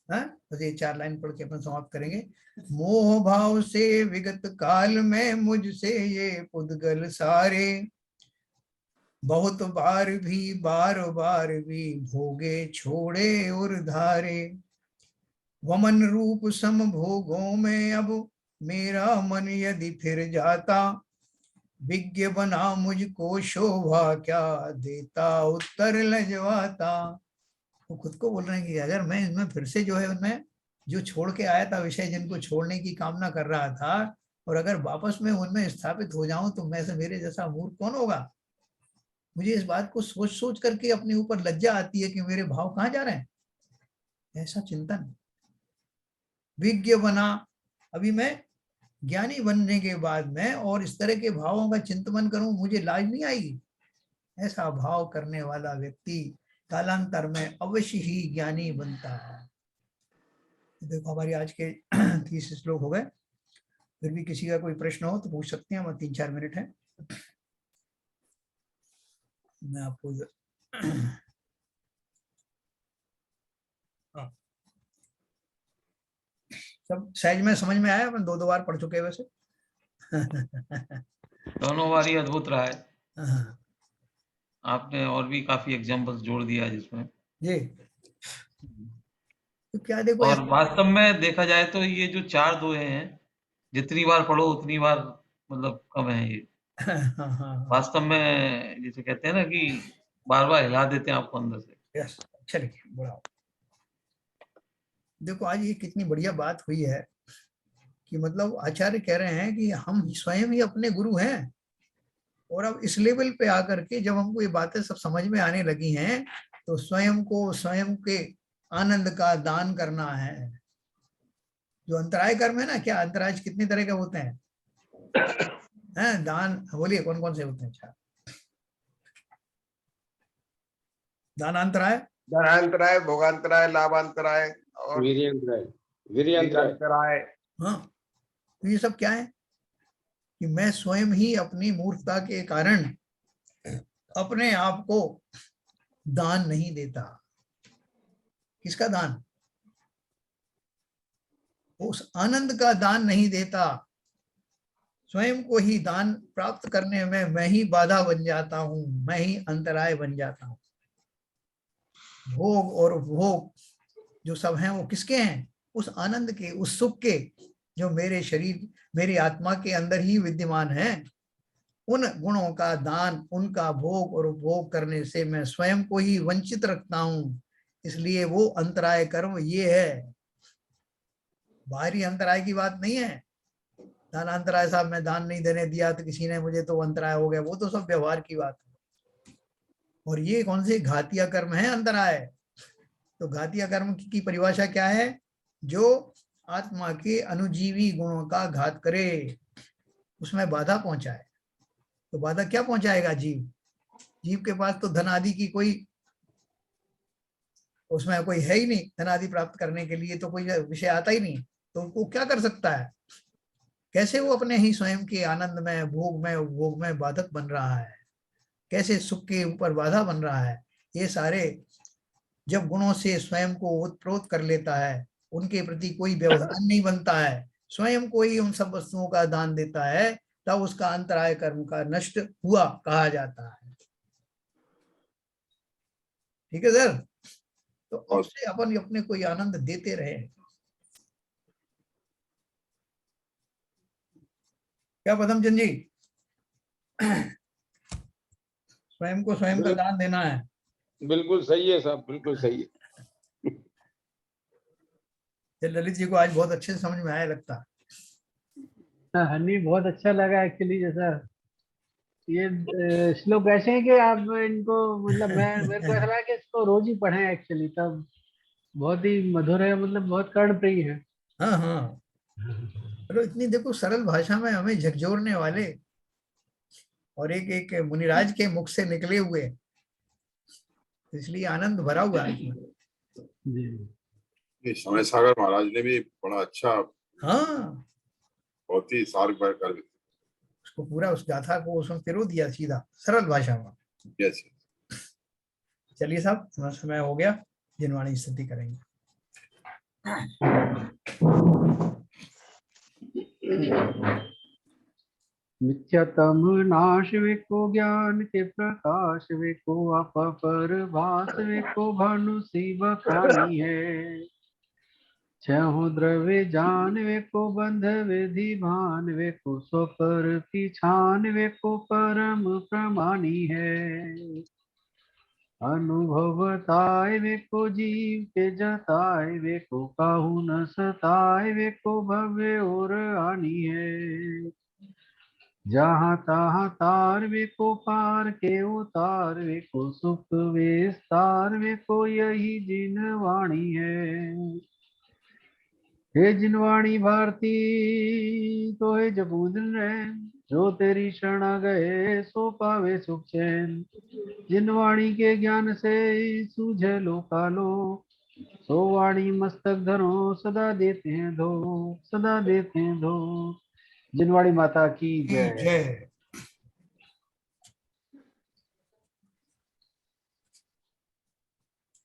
हाँ, बस ये 4 लाइन पढ़ के अपन समाप्त करेंगे। मोह भाव से विगत काल में मुझसे ये पुद्गल सारे, बहुत बार भी भोगे छोड़े और धारे। वमन रूप सम भोगों में अब मेरा मन यदि फिर जाता, विज्ञ बना मुझको शोभा क्या देता उत्तर लजवाता। वो खुद को बोल रहे हैं कि अगर मैं इनमें फिर से जो है उनमें जो छोड़ के आया था विषय जिनको छोड़ने की कामना कर रहा था, और अगर वापस में उनमें स्थापित हो जाऊं तो मैं से मेरे जैसा मूर्ख कौन होगा। मुझे इस बात को सोच सोच करके अपने ऊपर लज्जा आती है कि मेरे भाव कहाँ जा रहे हैं, ऐसा चिंतन। विज्ञ बना, अभी मैं ज्ञानी बनने के बाद में और इस तरह के भावों का चिंतन करूं, मुझे लाज नहीं आएगी। ऐसा भाव करने वाला व्यक्ति कालांतर में अवश्य ही ज्ञानी बनता है। देखो हमारी आज के 30 श्लोक हो गए। फिर भी किसी का कोई प्रश्न हो तो पूछ सकते हैं, हम 3-4 मिनट है। मैं आपको सब सहज में समझ में आया, अपन 2 बार पढ़ चुके हैं वैसे। दोनों बार ही अद्भुत रहा है। हाँ, आपने और भी काफी एग्जांपल्स जोड़ दिया है जिसमें। जी तो क्या देखो और वास्तव में देखा जाए तो ये जो 4 दोहे हैं, जितनी बार पढ़ो उतनी बार मतलब कम है ये। हाँ, वास्तव में जिसे कहते हैं ना कि बार-बार हिला देते हैं आपको अंदर से। यस, अच्छा लिखिए, बढ़ाओ। देखो आज ये कितनी बढ़िया बात हुई है कि मतलब आचार्य कह रहे हैं कि हम स्वयं ही अपने गुरु हैं, और अब इस लेवल पे आकर के जब हमको ये बातें सब समझ में आने लगी हैं तो स्वयं को स्वयं के आनंद का दान करना है। जो अंतराय कर्म है ना, क्या अंतराय कितने तरह के होते हैं? दान बोलिए कौन कौन से होते हैं? अच्छा, दानांतराय, धनांतराय, भोगांतराय, लाभांतराय और वीर्यंतराय। वीर्यांतराय। हाँ, तो ये सब क्या है कि मैं स्वयं ही अपनी मूर्खता के कारण अपने आप को दान नहीं देता। किसका दान? उस आनंद का दान नहीं देता। स्वयं को ही दान प्राप्त करने में मैं ही बाधा बन जाता हूं, मैं ही अंतराय बन जाता हूं। भोग और उपभोग जो सब हैं वो किसके हैं? उस आनंद के, उस सुख के जो मेरे शरीर, मेरी आत्मा के अंदर ही विद्यमान है। उन गुणों का दान, उनका भोग और उपभोग करने से मैं स्वयं को ही वंचित रखता हूं। इसलिए वो अंतराय कर्म ये है, बाहरी अंतराय की बात नहीं है। दानांतराय साहब मैं दान नहीं देने दिया तो किसी ने मुझे तो अंतराय हो गया, वो तो सब व्यवहार की बात है। और ये कौन से घातिया कर्म है अंतराय? तो घातिया कर्म की परिभाषा क्या है? जो आत्मा के अनुजीवी गुणों का घात करे, उसमें बाधा पहुंचाए। तो बाधा क्या पहुंचाएगा? जीव। जीव के पास तो धन आदि की कोई, उसमें कोई है ही नहीं, धन आदि प्राप्त करने के लिए तो कोई विषय आता ही नहीं, तो वो क्या कर सकता है? कैसे वो अपने ही स्वयं के आनंद में, भोग में, उपभोग में बाधक बन रहा है, कैसे सुख के ऊपर बाधा बन रहा है। ये सारे जब गुणों से स्वयं को ओतप्रोत कर लेता है, उनके प्रति कोई व्यवधान नहीं बनता है, स्वयं को ही उन सब वस्तुओं का दान देता है, तब उसका अंतराय कर्म का नष्ट हुआ कहा जाता है। ठीक है सर? तो उससे अपन अपने को आनंद देते रहे। क्या पदमचंद जी? स्वयं को स्वयं का दान देना है। बिल्कुल सही है साहब, बिल्कुल सही है। ललित जी को आज बहुत अच्छे से समझ में आया लगता है। हनी बहुत अच्छा लगा एक्चुअली। जैसा ये श्लोक ऐसे हैं कि आप इनको मतलब मेरे को ऐसा लगा कि इसको रोज ही पढ़ें एक्चुअली, तब बहुत ही मधुर है, मतलब बहुत कर्णप्रिय है। हाँ हाँ, चलो इतनी देखो सरल भाषा में हमें झकझोरने वाले और एक एक मुनिराज के मुख से निकले हुए, इसलिए आनंद भरा हुआ है इसमें। ये समय सागर महाराज ने भी बड़ा अच्छा, हाँ, बहुत ही सार कर उसको पूरा उस गाथा को उसमें पिरो दिया सीधा सरल भाषा में। यस। चलिए साहब, समय हो गया, जिनवाणी स्थिति करेंगे। मिथ्यातम नाश वेको ज्ञान के प्रकाश वेको अपर भास वेको भानु शिव खानी है। छहो द्रव्य जान वेको बंध विधि भान वेको सो पर पिछान वेको परम प्रमाणी है। अनुभवताय वेको जीव के जताय वेको काहू न सताय वेको भव्य और हानि है। जहाँ तहाँ तार वेको पार के उतार वेको सुख विस्तार वेको यही जिन वाणी है। हे जिनवाणी भारती तो हे जपूजन रैन, जो तेरी शरणा गए सो पावे सुख चैन। जिनवाणी के ज्ञान से सूझे लोकालो, सो वाणी मस्तक धरो सदा देते हैं धो, सदा देते हैं धो। जिनवाणी माता की जय। जय।